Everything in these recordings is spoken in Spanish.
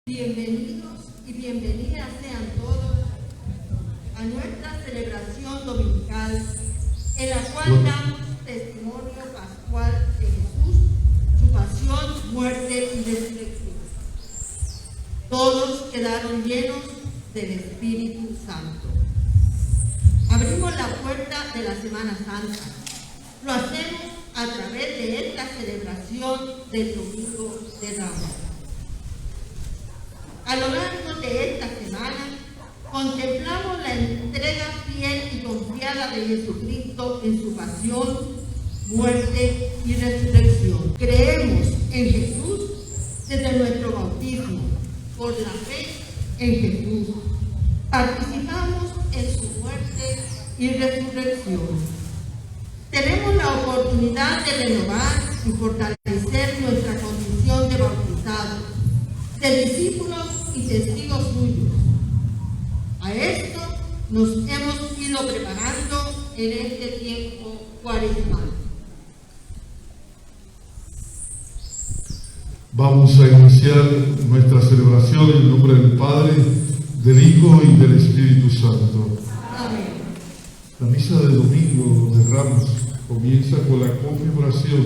Bienvenidos y bienvenidas sean todos a nuestra celebración dominical, en la cual damos testimonio pascual de Jesús, su pasión, muerte y resurrección. Todos quedaron llenos del Espíritu Santo. Abrimos la puerta de la Semana Santa. Lo hacemos a través de esta celebración del Domingo de Ramos. A lo largo de esta semana, contemplamos la entrega fiel y confiada de Jesucristo en su pasión, muerte y resurrección. Creemos en Jesús desde nuestro bautismo, por la fe en Jesús. Participamos en su muerte y resurrección. Tenemos la oportunidad de renovar y fortalecer nuestra condición de bautizados, de discípulos y testigos suyos. A esto nos hemos ido preparando en este tiempo cuaresmal. Vamos a iniciar nuestra celebración en el nombre del Padre, del Hijo y del Espíritu Santo. Amén. La misa de Domingo de Ramos comienza con la conmemoración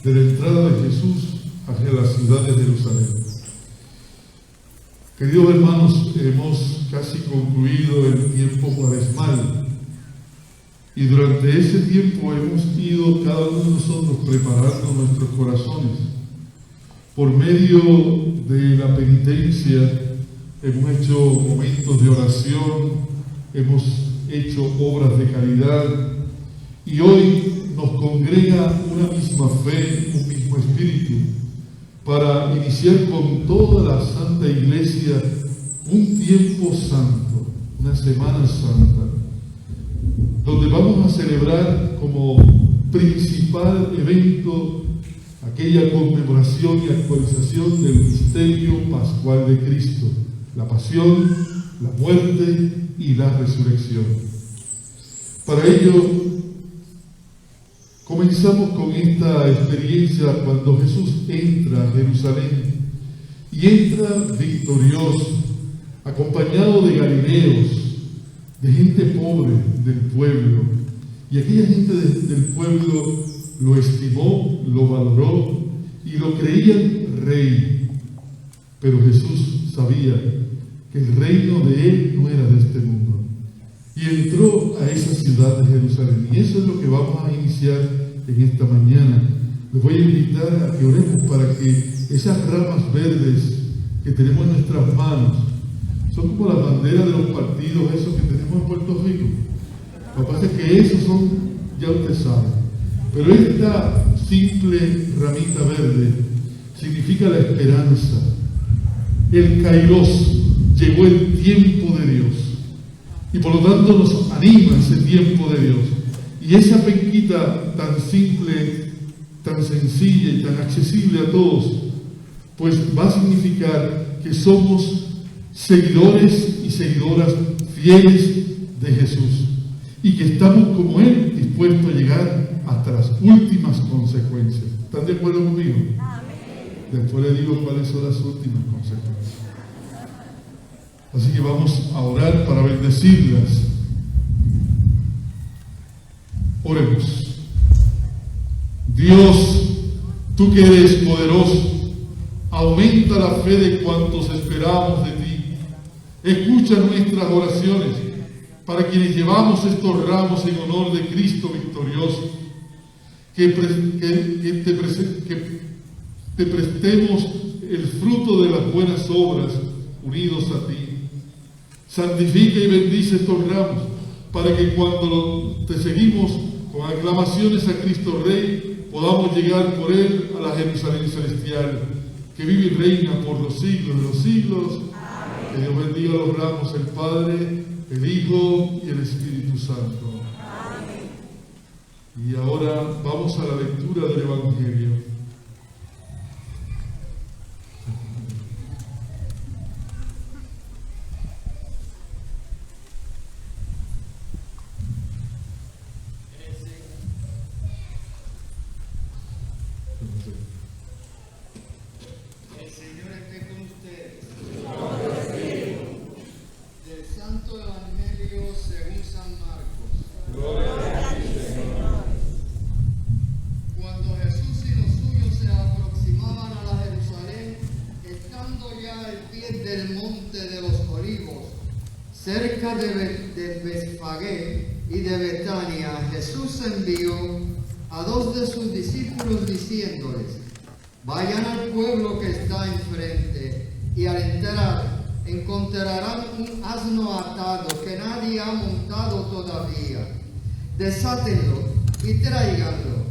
de la entrada de Jesús hacia la ciudad de Jerusalén. Queridos hermanos, hemos casi concluido el tiempo cuaresmal y durante ese tiempo hemos ido cada uno de nosotros preparando nuestros corazones. Por medio de la penitencia hemos hecho momentos de oración, hemos hecho obras de caridad y hoy nos congrega una misma fe, un mismo espíritu, para iniciar con toda la Santa Iglesia un tiempo santo, una Semana Santa, donde vamos a celebrar como principal evento aquella conmemoración y actualización del misterio pascual de Cristo, la pasión, la muerte y la resurrección. Para ello, comenzamos con esta experiencia cuando Jesús entra a Jerusalén y entra victorioso, acompañado de galileos, de gente pobre del pueblo. Y aquella gente del pueblo lo estimó, lo valoró y lo creían rey. Pero Jesús sabía que el reino de él no era de este mundo. Y entró a esa ciudad de Jerusalén. Y eso es lo que vamos a iniciar en esta mañana. Les voy a invitar a que oremos para que esas ramas verdes que tenemos en nuestras manos, son como las banderas de los partidos esos que tenemos en Puerto Rico. Lo que pasa es que esos son, ya usted sabe. Pero esta simple ramita verde significa la esperanza. El Kairos, llegó el tiempo de Dios. Y por lo tanto nos anima ese tiempo de Dios. Y esa penquita tan simple, tan sencilla y tan accesible a todos, pues va a significar que somos seguidores y seguidoras fieles de Jesús. Y que estamos como Él dispuestos a llegar hasta las últimas consecuencias. ¿Están de acuerdo conmigo? Amén. Después les digo cuáles son las últimas consecuencias. Así que vamos a orar para bendecirlas. Oremos. Dios, tú que eres poderoso, aumenta la fe de cuantos esperamos de ti. Escucha nuestras oraciones para quienes llevamos estos ramos en honor de Cristo victorioso. Que te prestemos el fruto de las buenas obras unidos a ti. Santifica y bendice estos ramos para que cuando te seguimos con aclamaciones a Cristo Rey podamos llegar por Él a la Jerusalén celestial que vive y reina por los siglos de los siglos. Amén. Que Dios bendiga los ramos, el Padre, el Hijo y el Espíritu Santo. Amén. Y ahora vamos a la lectura del Evangelio. El Señor esté con ustedes. pueblo de Betfagé y de Betania, Jesús envió a 2 de sus discípulos diciéndoles: vayan al pueblo que está enfrente, y al entrar encontrarán un asno atado que nadie ha montado todavía. Desátenlo y tráiganlo.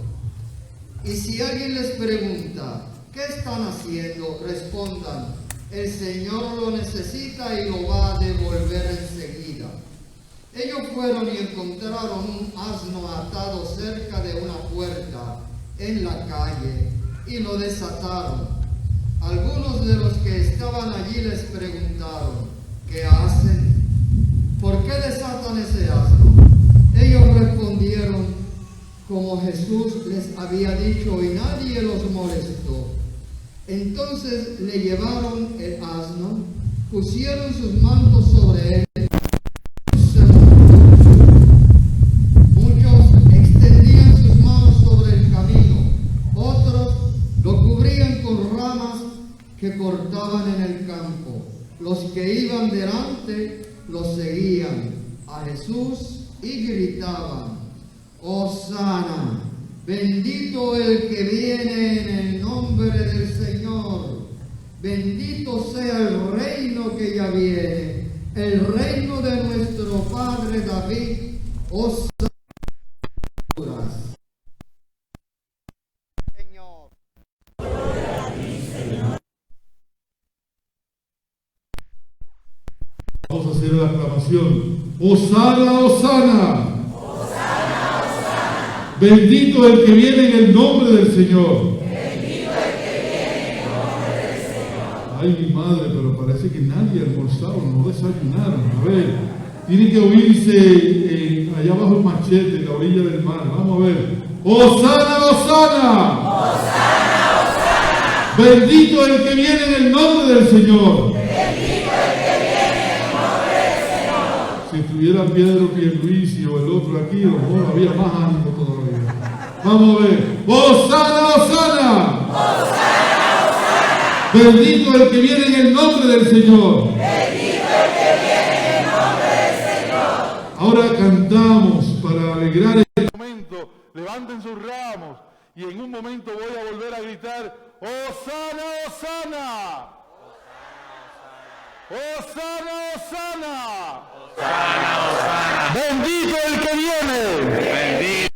Y si alguien les pregunta: ¿qué están haciendo?, respondan: el Señor lo necesita y lo va a devolver enseguida. Ellos fueron y encontraron un asno atado cerca de una puerta en la calle y lo desataron. Algunos de los que estaban allí les preguntaron: ¿qué hacen? ¿Por qué desatan ese asno? Ellos respondieron como Jesús les había dicho, y nadie los molestó. Entonces le llevaron el asno, pusieron sus mantos sobre él. Muchos extendían sus manos sobre el camino, otros lo cubrían con ramas que cortaban en el campo. Los que iban delante los seguían a Jesús y gritaban: Hosana, bendito el que viene en el nombre del Señor, bendito sea el reino que ya viene, el reino de nuestro Padre David. Hosana. Señor. Vamos a hacer la aclamación. Hosana, Hosana. Bendito el que viene en el nombre del Señor. Bendito el que viene en el nombre del Señor. Ay, mi madre, pero parece que nadie almorzaron, no desayunaron. A ver, tiene que oírse allá abajo el machete, en la orilla del mar. Vamos a ver. ¡Hosana, Hosana! ¡Hosana, Hosana! Bendito el que viene en el nombre del Señor. Bendito el que viene en el nombre del Señor. Si estuviera Pedro Pierluisi o el otro aquí, no había más ánimo todavía. Vamos a ver. ¡Hosana, Hosana! ¡Hosana, Hosana! Bendito el que viene en el nombre del Señor. Bendito el que viene en el nombre del Señor. Ahora cantamos para alegrar el momento. Levanten sus ramos y en un momento voy a volver a gritar: ¡Hosana, Hosana! ¡Hosana, Hosana! Hosana, Hosana. ¡Bendito el que viene! Bendito.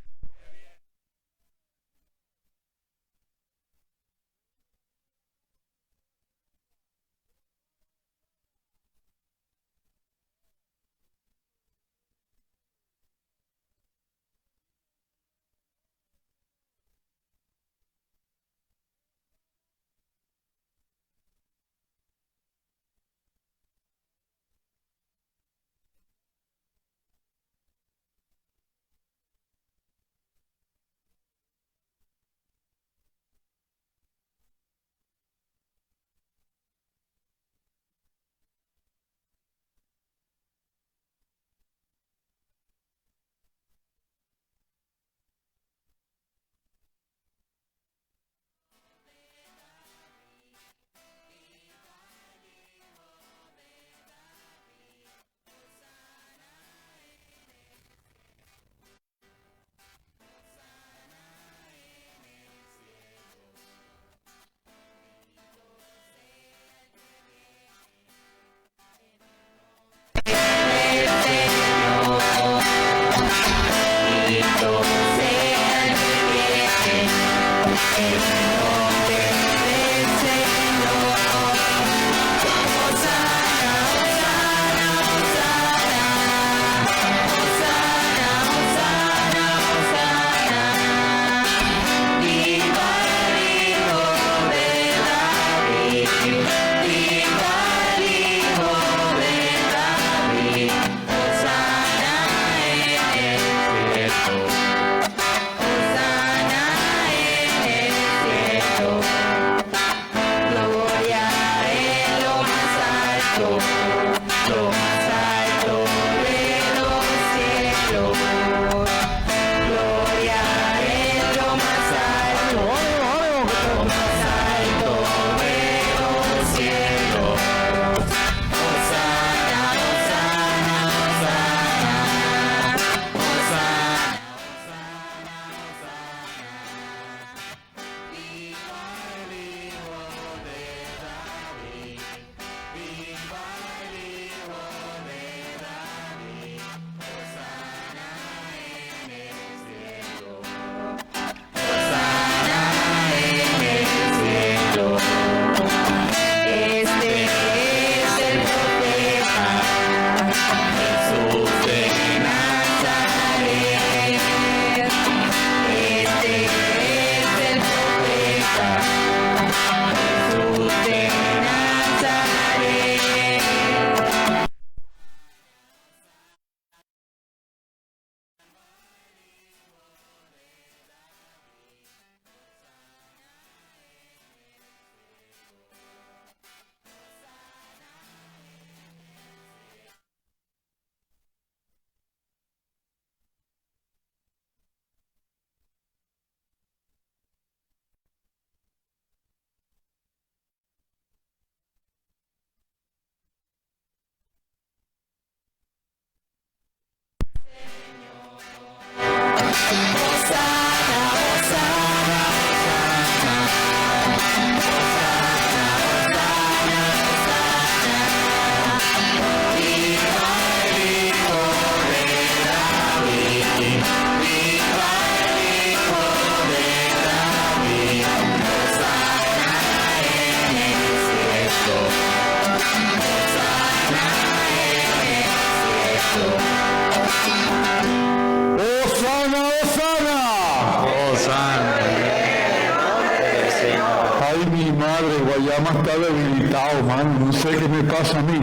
Ay, mi madre, Guayama está debilitado, mano. No sé qué me pasa a mí.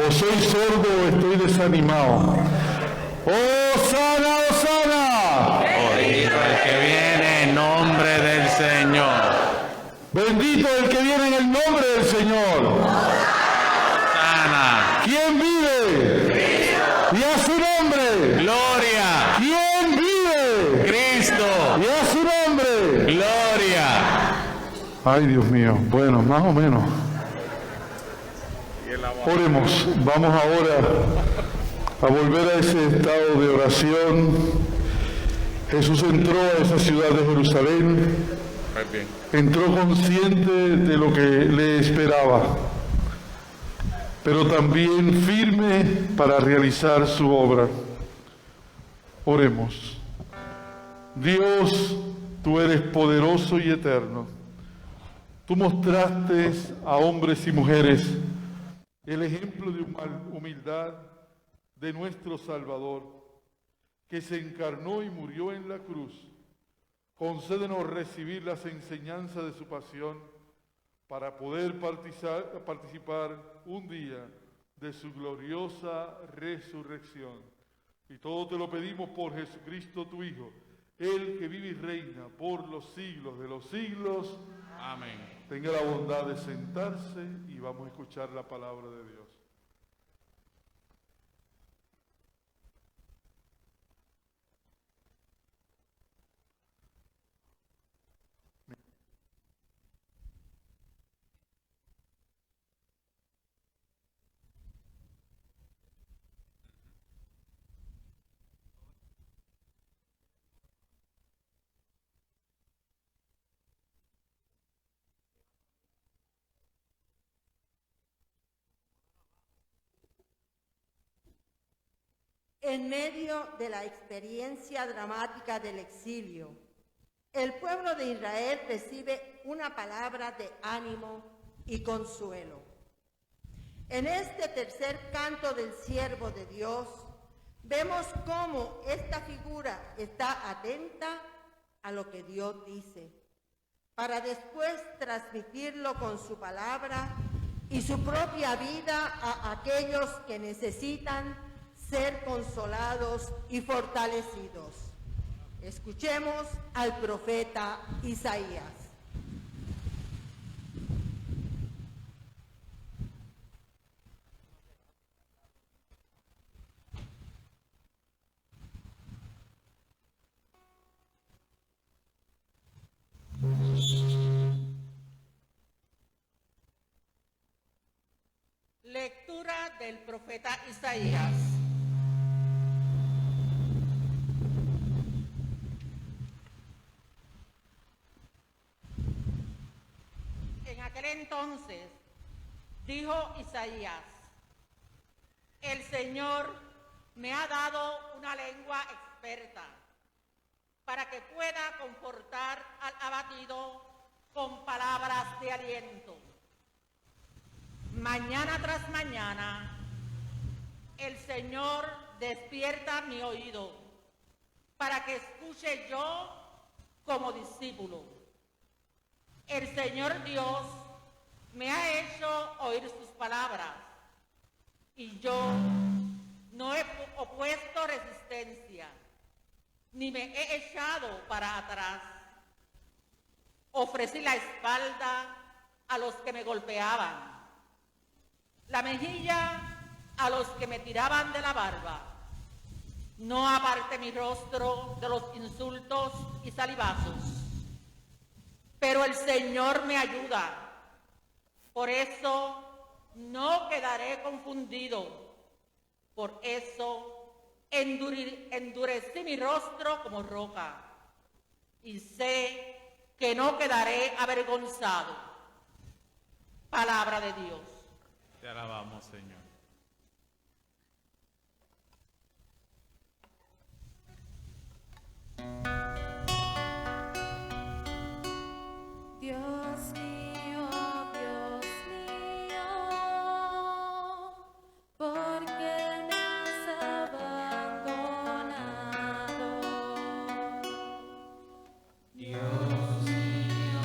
O soy sordo o estoy desanimado. ¡Hosana, Hosana! Bendito el que viene en nombre del Señor. Bendito el que viene en el nombre del Señor. Sana. ¿Quién vive? Cristo. Y a su nombre. Gloria. ¿Quién vive? Cristo. Y a su nombre. Gloria. Ay, Dios mío. Bueno, más o menos. Oremos. Vamos ahora a volver a ese estado de oración. Jesús entró a esa ciudad de Jerusalén. Entró consciente de lo que le esperaba, pero también firme para realizar su obra. Oremos. Dios, tú eres poderoso y eterno. Tú mostraste a hombres y mujeres el ejemplo de humildad de nuestro Salvador, que se encarnó y murió en la cruz. Concédenos recibir las enseñanzas de su pasión para poder participar un día de su gloriosa resurrección. Y todo te lo pedimos por Jesucristo tu Hijo, Él que vive y reina por los siglos de los siglos. Amén. Tenga la bondad de sentarse y vamos a escuchar la palabra de Dios. En medio de la experiencia dramática del exilio, el pueblo de Israel recibe una palabra de ánimo y consuelo. En este tercer canto del siervo de Dios, vemos cómo esta figura está atenta a lo que Dios dice, para después transmitirlo con su palabra y su propia vida a aquellos que necesitan ser consolados y fortalecidos. Escuchemos al profeta Isaías. Lectura del profeta Isaías. En aquel entonces dijo Isaías: el Señor me ha dado una lengua experta para que pueda confortar al abatido con palabras de aliento. Mañana tras mañana, el Señor despierta mi oído para que escuche yo como discípulo. El Señor Dios me ha hecho oír sus palabras y yo no he opuesto resistencia, ni me he echado para atrás. Ofrecí la espalda a los que me golpeaban, la mejilla a los que me tiraban de la barba. No aparté mi rostro de los insultos y salivazos. Pero el Señor me ayuda. Por eso no quedaré confundido. Por eso endurecí mi rostro como roca. Y sé que no quedaré avergonzado. Palabra de Dios. Te alabamos, Señor. Dios mío, ¿por qué me has abandonado? Dios mío,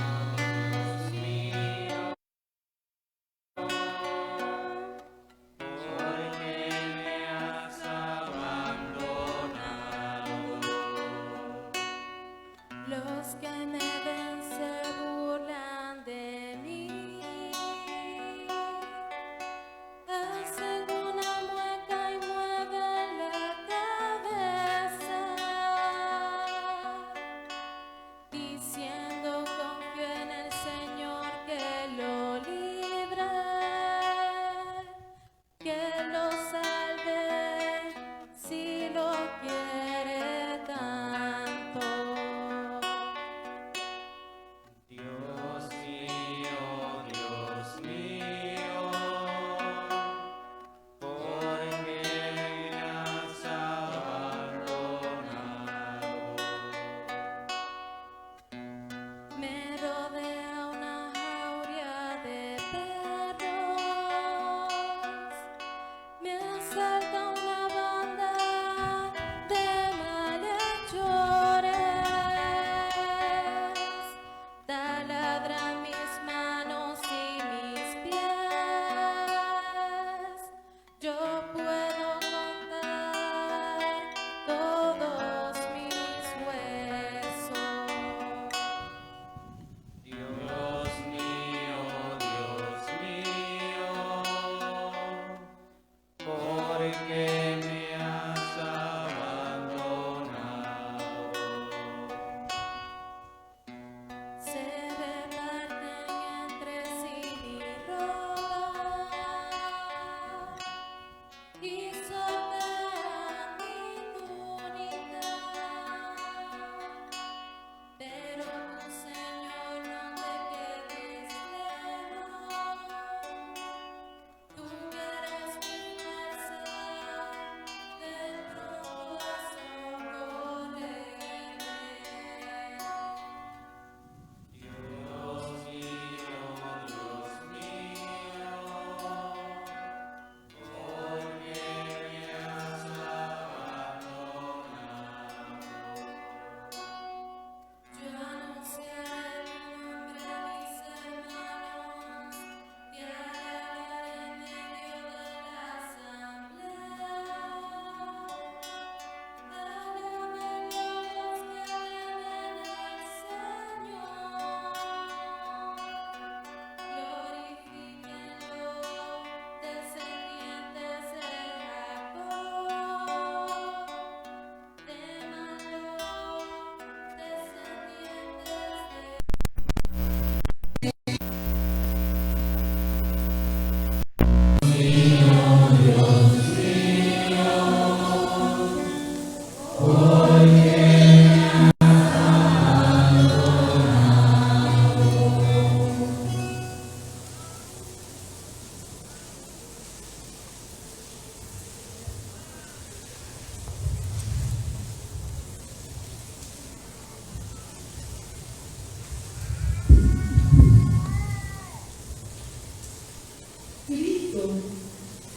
Cristo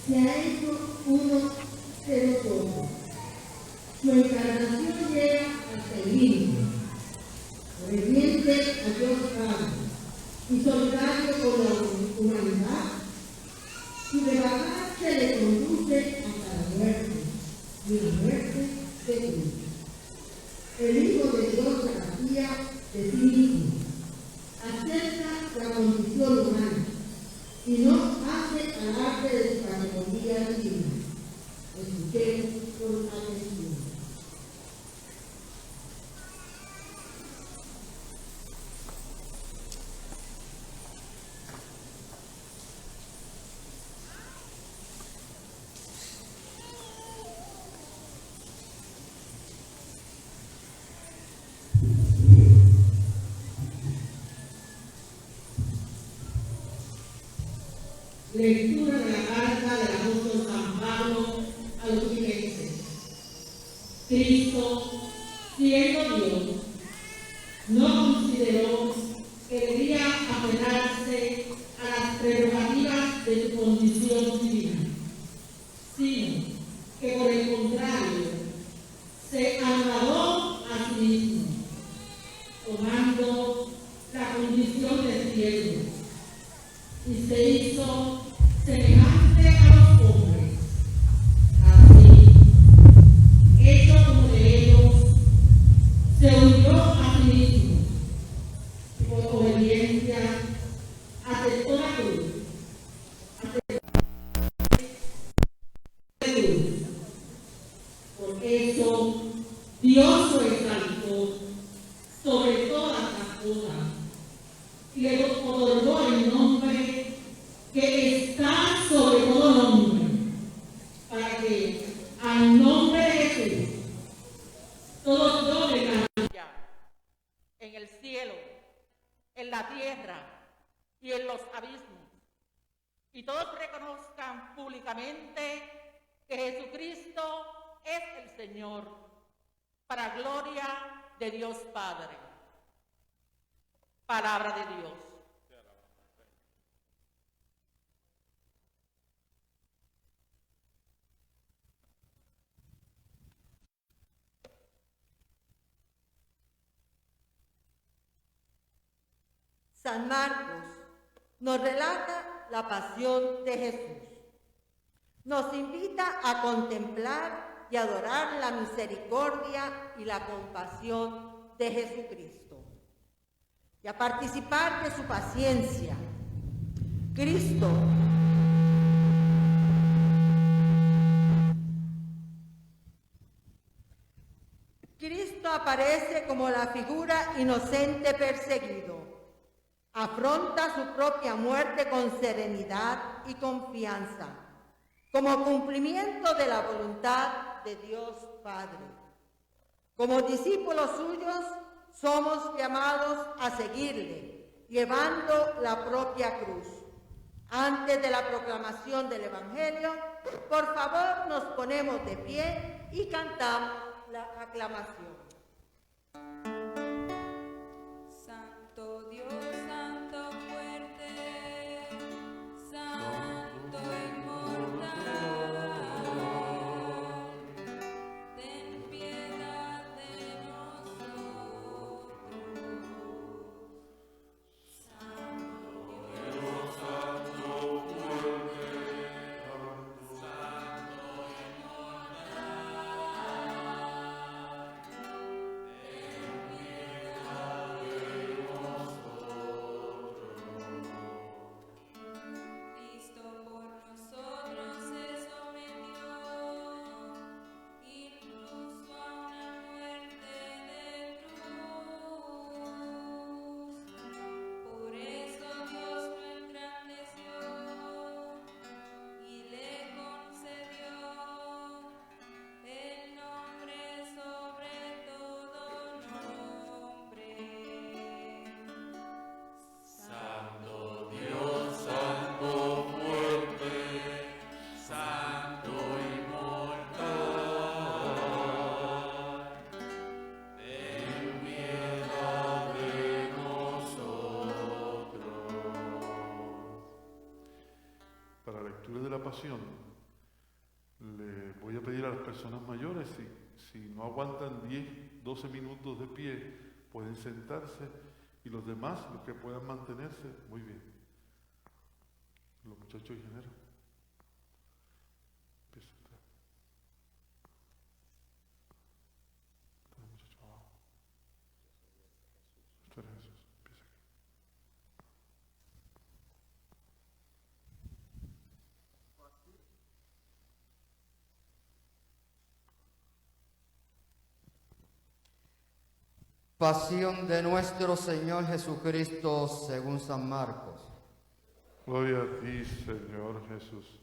se ha hecho uno de nosotros. Su encarnación llega hasta el límite, obediente a Dios Padre y solidario con la humanidad. Su rebajarse le conduce hasta la muerte, y la muerte de Cristo. El Hijo de Dios se vacía de sí mismo, acepta la condición humana y no hace alarde de su categoría divina. Escuchemos con atención. Lectura de la carta del apóstol San Pablo a los Filipenses. Cristo, siendo Dios, no consideró que debía apegarse a las prerrogativas de su condición divina, sino que por el contrario se agradó a sí mismo, tomando la condición de siervo, y se hizo semejante a los hombres. Así, hecho como de ellos, se humilló a sí mismo y por obediencia aceptó la cruz. Por eso Dios lo exaltó sobre todas las cosas y le otorgó el nombre que está sobre todo nombre, para que al nombre de Jesús todos doblen la rodilla en el cielo, en la tierra y en los abismos, y todos reconozcan públicamente que Jesucristo es el Señor, para gloria de Dios Padre. Palabra de Dios. San Marcos nos relata la pasión de Jesús. Nos invita a contemplar y adorar la misericordia y la compasión de Jesucristo y a participar de su paciencia. Cristo aparece como la figura inocente perseguido. Afronta su propia muerte con serenidad y confianza, como cumplimiento de la voluntad de Dios Padre. Como discípulos suyos, somos llamados a seguirle, llevando la propia cruz. Antes de la proclamación del Evangelio, por favor nos ponemos de pie y cantamos la aclamación. Santo Dios, Santo fuerte, Santo inmortal, ten piedad de nosotros. Santo Dios, Santo fuerte, Santo inmortal, oración, le voy a pedir a las personas mayores, si no aguantan 10, 12 minutos de pie, pueden sentarse, y los demás, los que puedan mantenerse, muy bien. Los muchachos y género. Empieza a entrar. Está el muchacho abajo. Esto era Jesús. Empieza aquí. Pasión de nuestro Señor Jesucristo según San Marcos. Gloria a ti, Señor Jesús.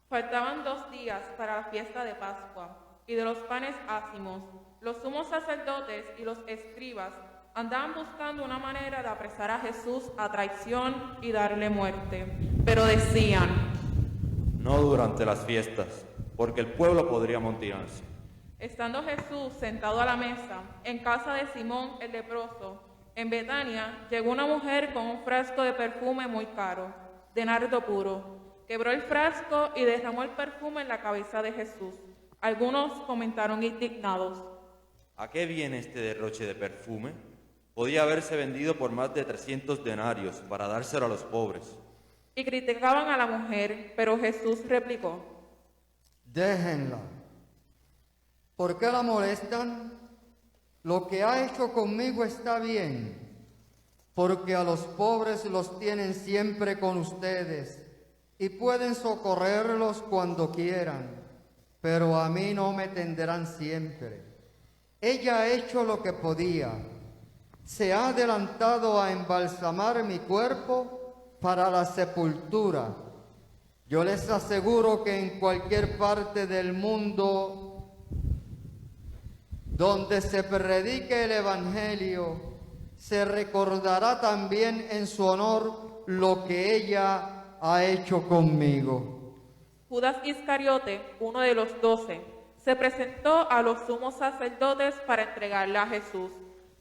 Faltaban 2 días para la fiesta de Pascua y de los panes ácimos. Los sumos sacerdotes y los escribas andaban buscando una manera de apresar a Jesús a traición y darle muerte. Pero decían: no durante las fiestas, porque el pueblo podría amontonarse. Estando Jesús sentado a la mesa en casa de Simón el leproso, en Betania, llegó una mujer con un frasco de perfume muy caro, de nardo puro. Quebró el frasco y derramó el perfume en la cabeza de Jesús. Algunos comentaron indignados: ¿a qué viene este derroche de perfume? Podía haberse vendido por más de 300 denarios para dárselo a los pobres. Y criticaban a la mujer, pero Jesús replicó: Déjenla. ¿Por qué la molestan? Lo que ha hecho conmigo está bien, porque a los pobres los tienen siempre con ustedes y pueden socorrerlos cuando quieran, pero a mí no me tendrán siempre. Ella ha hecho lo que podía. Se ha adelantado a embalsamar mi cuerpo para la sepultura. Yo les aseguro que en cualquier parte del mundo donde se predique el Evangelio, se recordará también en su honor lo que ella ha hecho conmigo. Judas Iscariote, uno de los 12, se presentó a los sumos sacerdotes para entregarla a Jesús.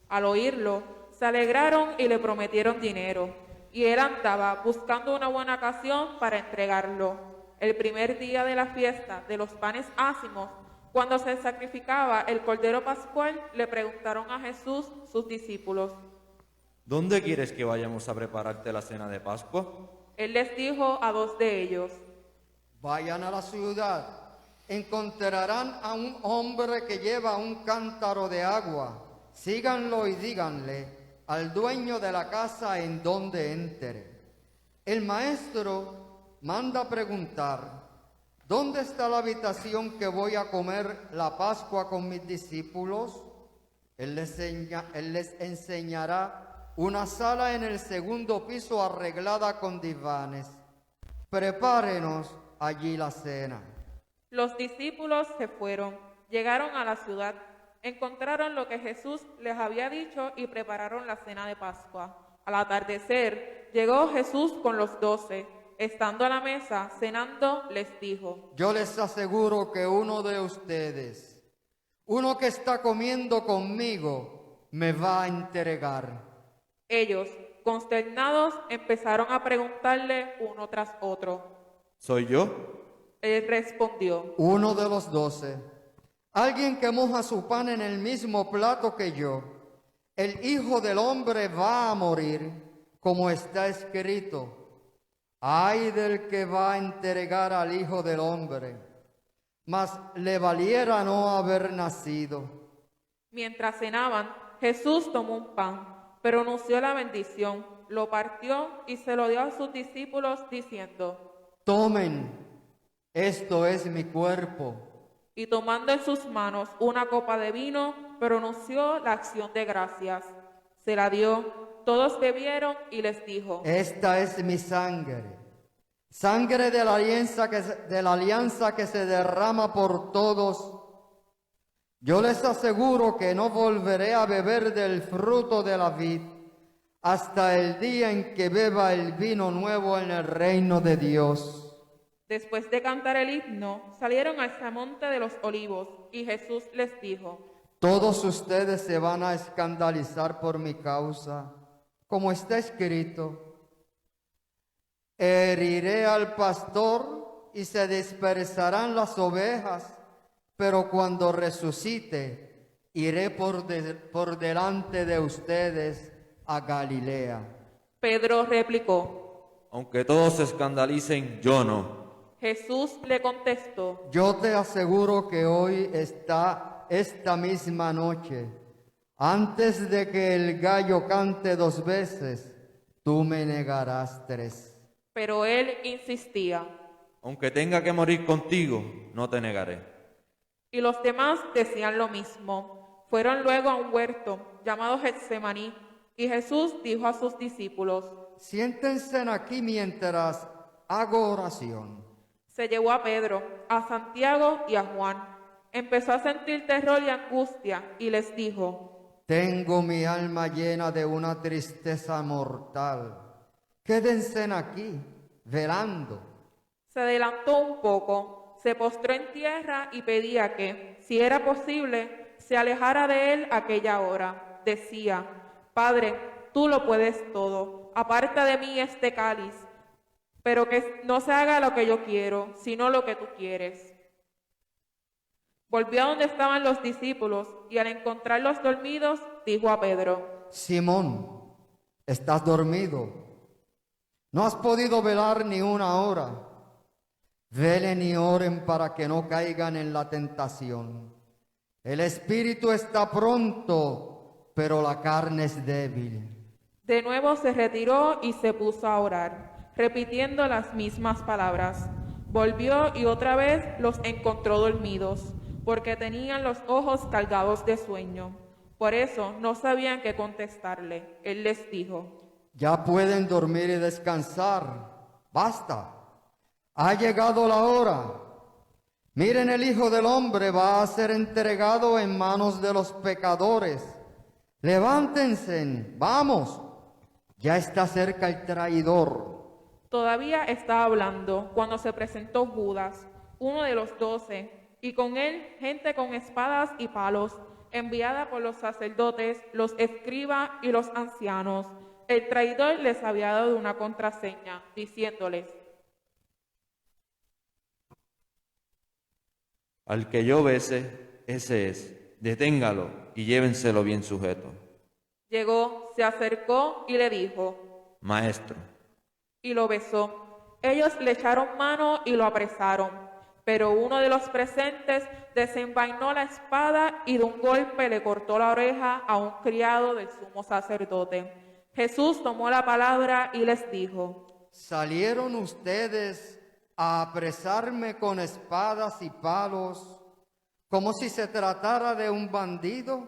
Al oírlo, se alegraron y le prometieron dinero, y él andaba buscando una buena ocasión para entregarlo. El primer día de la fiesta de los panes ácimos, cuando se sacrificaba el Cordero Pascual, le preguntaron a Jesús sus discípulos: ¿dónde quieres que vayamos a prepararte la cena de Pascua? Él les dijo a 2 de ellos: vayan a la ciudad, encontrarán a un hombre que lleva un cántaro de agua, síganlo y díganle al dueño de la casa en donde entre: el maestro manda preguntar, ¿dónde está la habitación que voy a comer la Pascua con mis discípulos? Él les enseñará una sala en el 2º piso arreglada con divanes. Prepárenos allí la cena. Los discípulos se fueron, llegaron a la ciudad, encontraron lo que Jesús les había dicho y prepararon la cena de Pascua. Al atardecer, llegó Jesús con los 12. Estando a la mesa, cenando, les dijo: yo les aseguro que uno de ustedes, uno que está comiendo conmigo, me va a entregar. Ellos, consternados, empezaron a preguntarle uno tras otro: ¿soy yo? Él respondió: uno de los 12, alguien que moja su pan en el mismo plato que yo. El Hijo del Hombre va a morir, como está escrito. Ay del que va a entregar al Hijo del Hombre, mas le valiera no haber nacido. Mientras cenaban, Jesús tomó un pan, pronunció la bendición, lo partió y se lo dio a sus discípulos diciendo: tomen, esto es mi cuerpo. Y tomando en sus manos una copa de vino, pronunció la acción de gracias. Se la dio. Todos bebieron y les dijo: esta es mi sangre, sangre de la alianza que se derrama por todos. Yo les aseguro que no volveré a beber del fruto de la vid hasta el día en que beba el vino nuevo en el reino de Dios. Después de cantar el himno, salieron al monte de los olivos y Jesús les dijo: todos ustedes se van a escandalizar por mi causa. Como está escrito, heriré al pastor y se dispersarán las ovejas, pero cuando resucite, iré por delante de ustedes a Galilea. Pedro replicó. Aunque todos se escandalicen, yo no. Jesús le contestó. Yo te aseguro que hoy esta misma noche, antes de que el gallo cante 2 veces, tú me negarás 3. Pero él insistía. Aunque tenga que morir contigo, no te negaré. Y los demás decían lo mismo. Fueron luego a un huerto llamado Getsemaní, y Jesús dijo a sus discípulos: Siéntense aquí mientras hago oración. Se llevó a Pedro, a Santiago y a Juan. Empezó a sentir terror y angustia y les dijo: Tengo mi alma llena de una tristeza mortal. Quédense aquí, velando. Se adelantó un poco, se postró en tierra y pedía que, si era posible, se alejara de él aquella hora. Decía: Padre, tú lo puedes todo, aparta de mí este cáliz, pero que no se haga lo que yo quiero, sino lo que tú quieres. Volvió a donde estaban los discípulos y al encontrarlos dormidos, dijo a Pedro: Simón, ¿estás dormido? ¿No has podido velar ni una hora? Velen y oren para que no caigan en la tentación. El espíritu está pronto, pero la carne es débil. De nuevo se retiró y se puso a orar, repitiendo las mismas palabras. Volvió y otra vez los encontró dormidos, porque tenían los ojos cargados de sueño. Por eso no sabían qué contestarle. Él les dijo: Ya pueden dormir y descansar. Basta. Ha llegado la hora. Miren, el Hijo del Hombre va a ser entregado en manos de los pecadores. Levántense, vamos. Ya está cerca el traidor. Todavía estaba hablando cuando se presentó Judas, uno de los 12, y con él gente con espadas y palos, enviada por los sacerdotes, los escribas y los ancianos. El traidor les había dado una contraseña, diciéndoles: Al que yo bese, ese es. Deténgalo y llévenselo bien sujeto. Llegó, se acercó y le dijo: Maestro. Y lo besó. Ellos le echaron mano y lo apresaron. Pero uno de los presentes desenvainó la espada y de un golpe le cortó la oreja a un criado del sumo sacerdote. Jesús tomó la palabra y les dijo: ¿Salieron ustedes a apresarme con espadas y palos como si se tratara de un bandido?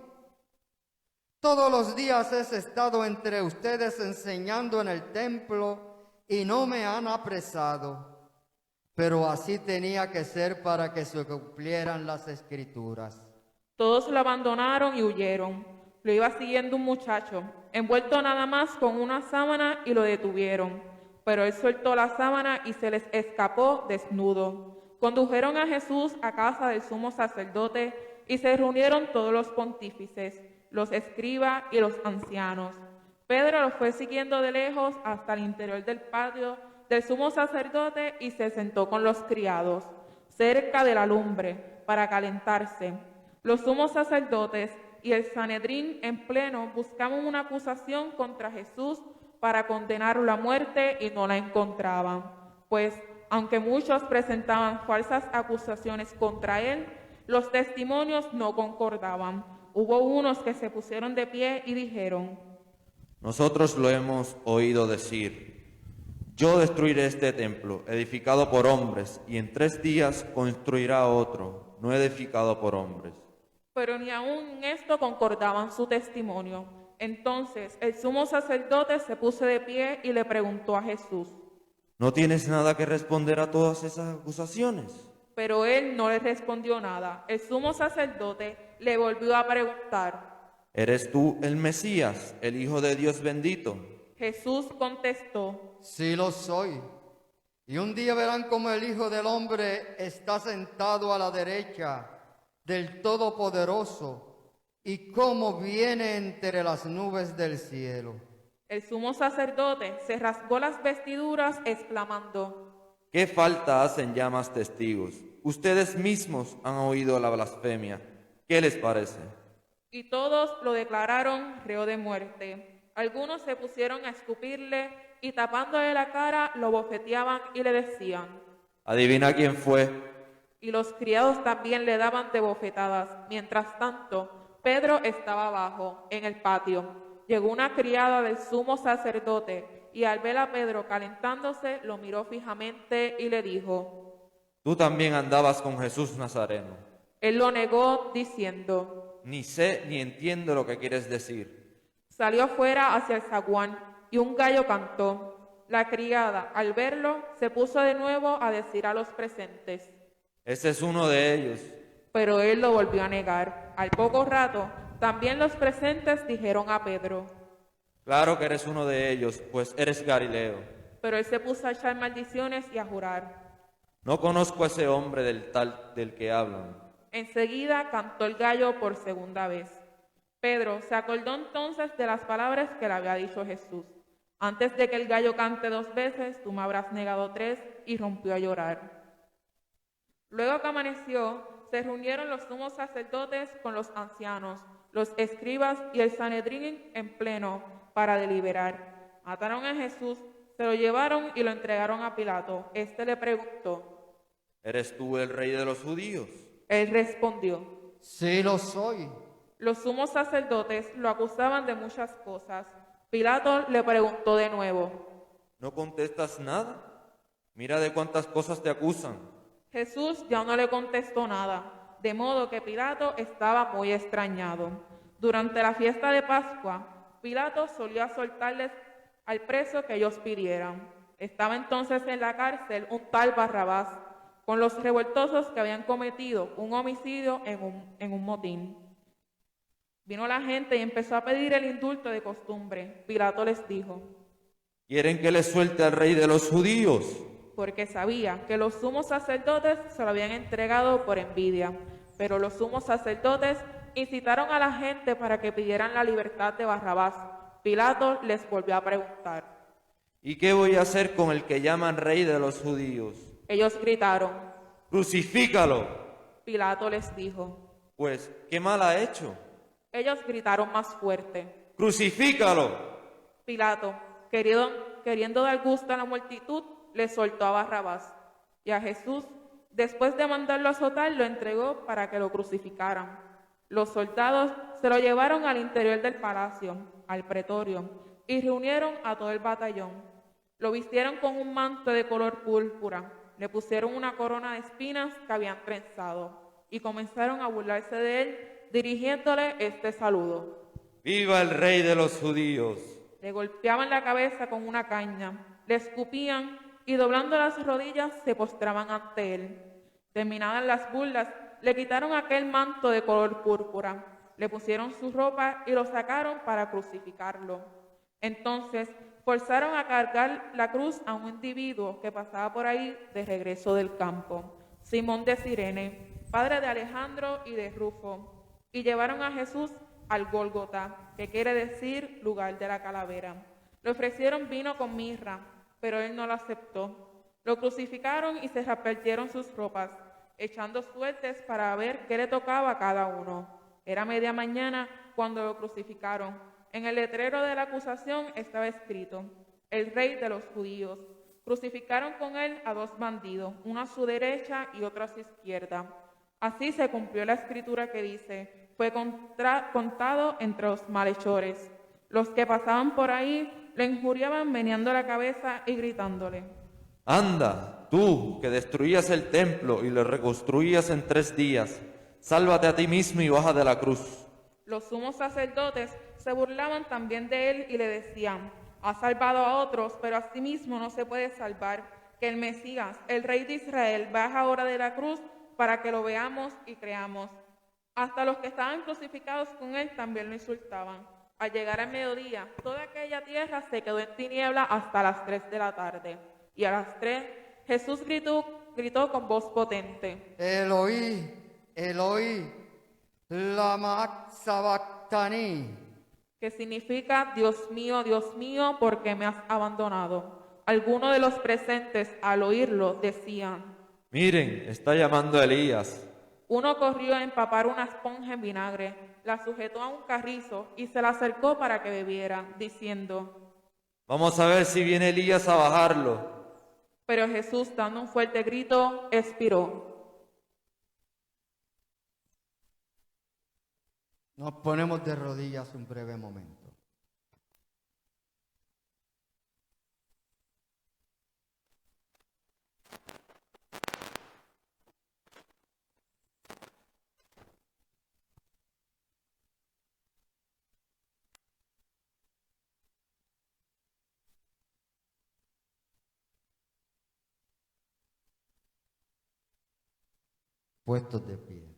Todos los días he estado entre ustedes enseñando en el templo y no me han apresado, pero así tenía que ser para que se cumplieran las escrituras. Todos lo abandonaron y huyeron. Lo iba siguiendo un muchacho, envuelto nada más con una sábana, y lo detuvieron. Pero él soltó la sábana y se les escapó desnudo. Condujeron a Jesús a casa del sumo sacerdote y se reunieron todos los pontífices, los escribas y los ancianos. Pedro los fue siguiendo de lejos hasta el interior del patio del sumo sacerdote y se sentó con los criados, cerca de la lumbre, para calentarse. Los sumos sacerdotes y el Sanedrín en pleno buscaban una acusación contra Jesús para condenarlo a muerte y no la encontraban, pues aunque muchos presentaban falsas acusaciones contra él, los testimonios no concordaban. Hubo unos que se pusieron de pie y dijeron: Nosotros lo hemos oído decir: yo destruiré este templo, edificado por hombres, y en 3 días construirá otro, no edificado por hombres. Pero ni aun en esto concordaban su testimonio. Entonces el sumo sacerdote se puso de pie y le preguntó a Jesús: ¿No tienes nada que responder a todas esas acusaciones? Pero él no le respondió nada. El sumo sacerdote le volvió a preguntar: ¿Eres tú el Mesías, el Hijo de Dios bendito? Jesús contestó: Sí lo soy. Y un día verán cómo el Hijo del Hombre está sentado a la derecha del Todopoderoso y cómo viene entre las nubes del cielo. El sumo sacerdote se rasgó las vestiduras exclamando: ¿Qué falta hacen ya más testigos? Ustedes mismos han oído la blasfemia. ¿Qué les parece? Y todos lo declararon reo de muerte. Algunos se pusieron a escupirle y tapándole la cara lo bofeteaban y le decían: Adivina quién fue. Y los criados también le daban de bofetadas. Mientras tanto, Pedro estaba abajo, en el patio. Llegó una criada del sumo sacerdote y al ver a Pedro calentándose, lo miró fijamente y le dijo: Tú también andabas con Jesús Nazareno. Él lo negó diciendo: Ni sé ni entiendo lo que quieres decir. Salió afuera hacia el zaguán y un gallo cantó. La criada, al verlo, se puso de nuevo a decir a los presentes: Ese es uno de ellos. Pero él lo volvió a negar. Al poco rato, también los presentes dijeron a Pedro: Claro que eres uno de ellos, pues eres Galileo. Pero él se puso a echar maldiciones y a jurar: No conozco a ese hombre del que hablan. Enseguida cantó el gallo por segunda vez. Pedro se acordó entonces de las palabras que le había dicho Jesús: Antes de que el gallo cante 2 veces, tú me habrás negado 3, y rompió a llorar. Luego que amaneció, se reunieron los sumos sacerdotes con los ancianos, los escribas y el Sanedrín en pleno para deliberar. Ataron a Jesús, se lo llevaron y lo entregaron a Pilato. Este le preguntó: ¿Eres tú el rey de los judíos? Él respondió: Sí lo soy. Los sumos sacerdotes lo acusaban de muchas cosas. Pilato le preguntó de nuevo: ¿No contestas nada? Mira de cuántas cosas te acusan. Jesús ya no le contestó nada, de modo que Pilato estaba muy extrañado. Durante la fiesta de Pascua, Pilato solía soltarles al preso que ellos pidieran. Estaba entonces en la cárcel un tal Barrabás, con los revoltosos que habían cometido un homicidio en un motín. Vino la gente y empezó a pedir el indulto de costumbre. Pilato les dijo: ¿Quieren que les suelte al rey de los judíos? Porque sabía que los sumos sacerdotes se lo habían entregado por envidia. Pero los sumos sacerdotes incitaron a la gente para que pidieran la libertad de Barrabás. Pilato les volvió a preguntar: ¿Y qué voy a hacer con el que llaman rey de los judíos? Ellos gritaron: ¡Crucifícalo! Pilato les dijo: Pues, ¿qué mal ha hecho? Ellos gritaron más fuerte: ¡Crucifícalo! Pilato, queriendo dar gusto a la multitud, le soltó a Barrabás. Y a Jesús, después de mandarlo a azotar, lo entregó para que lo crucificaran. Los soldados se lo llevaron al interior del palacio, al pretorio, y reunieron a todo el batallón. Lo vistieron con un manto de color púrpura, le pusieron una corona de espinas que habían trenzado, y comenzaron a burlarse de él, dirigiéndole este saludo: ¡Viva el rey de los judíos! Le golpeaban la cabeza con una caña, le escupían y doblando las rodillas se postraban ante él. Terminadas las burlas, le quitaron aquel manto de color púrpura, le pusieron su ropa y lo sacaron para crucificarlo. Entonces forzaron a cargar la cruz a un individuo que pasaba por ahí de regreso del campo, Simón de Cirene, padre de Alejandro y de Rufo, y llevaron a Jesús al Gólgota, que quiere decir lugar de la calavera. Le ofrecieron vino con mirra, pero él no lo aceptó. Lo crucificaron y se repartieron sus ropas, echando suertes para ver qué le tocaba a cada uno. Era media mañana cuando lo crucificaron. En el letrero de la acusación estaba escrito: el rey de los judíos. Crucificaron con él a 2 bandidos, uno a su derecha y otro a su izquierda. Así se cumplió la escritura que dice: fue contado entre los malhechores. Los que pasaban por ahí le injuriaban meneando la cabeza y gritándole: Anda, tú que destruías el templo y lo reconstruías en 3 días, sálvate a ti mismo y baja de la cruz. Los sumos sacerdotes se burlaban también de él y le decían: ha salvado a otros, pero a sí mismo no se puede salvar. Que el Mesías, el Rey de Israel, baja ahora de la cruz para que lo veamos y creamos. Hasta los que estaban crucificados con él también lo insultaban. Al llegar al mediodía, toda aquella tierra se quedó en tiniebla hasta las 3 de la tarde. Y a las 3, Jesús gritó con voz potente: Eloí, Eloí, lama sabactani. Que significa: Dios mío, ¿por qué me has abandonado? Algunos de los presentes, al oírlo, decían: Miren, está llamando a Elías. Uno corrió a empapar una esponja en vinagre, la sujetó a un carrizo y se la acercó para que bebiera, diciendo: Vamos a ver si viene Elías a bajarlo. Pero Jesús, dando un fuerte grito, expiró. Nos ponemos de rodillas un breve momento. Puestos de pie.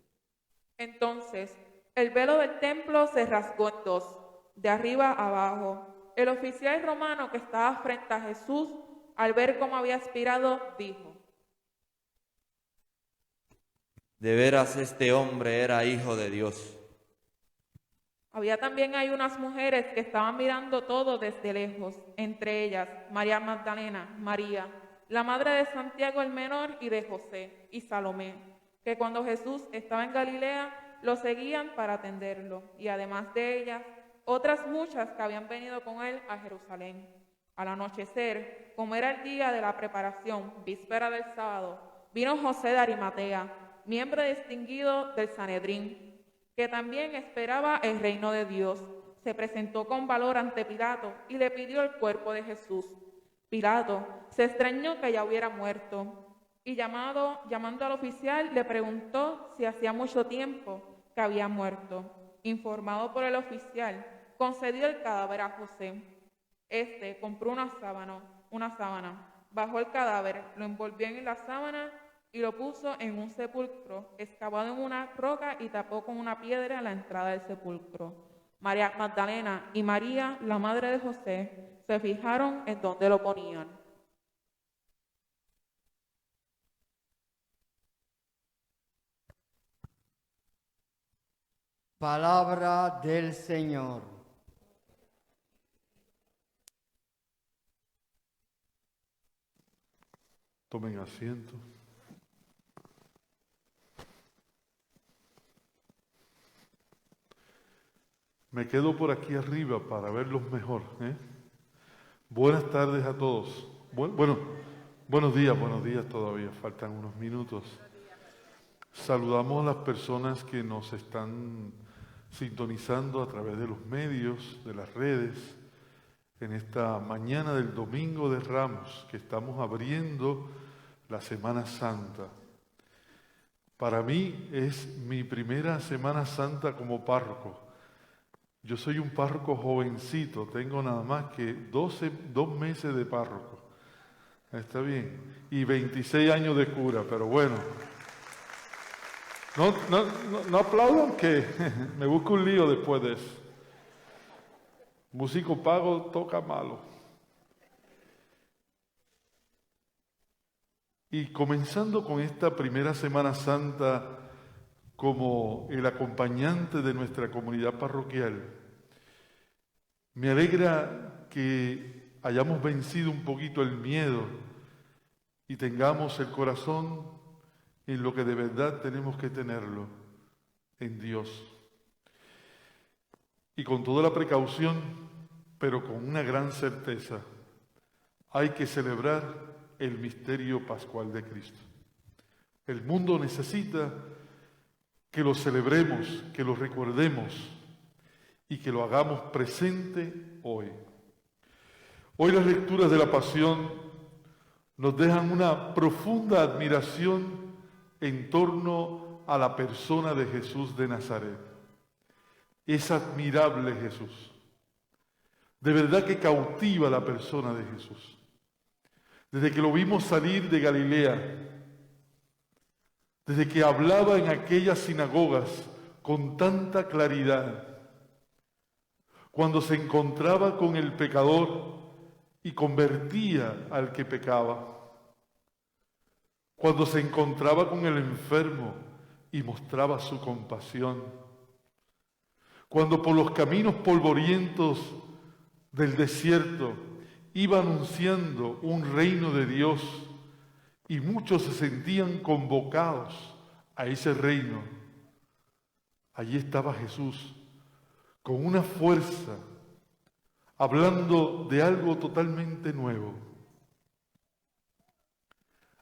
Entonces, el velo del templo se rasgó en dos, de arriba a abajo. El oficial romano que estaba frente a Jesús, al ver cómo había expirado, dijo: De veras este hombre era hijo de Dios. Había también ahí unas mujeres que estaban mirando todo desde lejos, entre ellas María Magdalena, María, la madre de Santiago el menor y de José, y Salomé, que cuando Jesús estaba en Galilea lo seguían para atenderlo, y además de ellas, otras muchas que habían venido con él a Jerusalén. Al anochecer, como era el día de la preparación, víspera del sábado, vino José de Arimatea, miembro distinguido del Sanedrín, que también esperaba el reino de Dios. Se presentó con valor ante Pilato y le pidió el cuerpo de Jesús. Pilato se extrañó que ya hubiera muerto y llamando al oficial le preguntó si hacía mucho tiempo que había muerto. Informado por el oficial, concedió el cadáver a José. Este compró una sábana, bajó el cadáver, lo envolvió en la sábana y lo puso en un sepulcro excavado en una roca y tapó con una piedra la entrada del sepulcro. María Magdalena y María, la madre de José, se fijaron en dónde lo ponían. Palabra del Señor. Tomen asiento. Me quedo por aquí arriba para verlos mejor. Buenas tardes a todos. Buenos días todavía, faltan unos minutos. Saludamos a las personas que nos están sintonizando a través de los medios, de las redes, en esta mañana del Domingo de Ramos, que estamos abriendo la Semana Santa. Para mí es mi primera Semana Santa como párroco. Yo soy un párroco jovencito, tengo nada más que 2 meses de párroco. Está bien. Y 26 años de cura, pero bueno. No aplaudan que me busco un lío después de eso. Músico pago toca malo. Y comenzando con esta primera Semana Santa como el acompañante de nuestra comunidad parroquial, me alegra que hayamos vencido un poquito el miedo y tengamos el corazón en lo que de verdad tenemos que tenerlo, en Dios. Y con toda la precaución, pero con una gran certeza, hay que celebrar el misterio pascual de Cristo. El mundo necesita que lo celebremos, que lo recordemos y que lo hagamos presente hoy. Hoy las lecturas de la Pasión nos dejan una profunda admiración en torno a la persona de Jesús de Nazaret. Es admirable Jesús. De verdad que cautiva la persona de Jesús. Desde que lo vimos salir de Galilea, desde que hablaba en aquellas sinagogas con tanta claridad, cuando se encontraba con el pecador y convertía al que pecaba, cuando se encontraba con el enfermo y mostraba su compasión, cuando por los caminos polvorientos del desierto iba anunciando un reino de Dios y muchos se sentían convocados a ese reino, allí estaba Jesús con una fuerza, hablando de algo totalmente nuevo.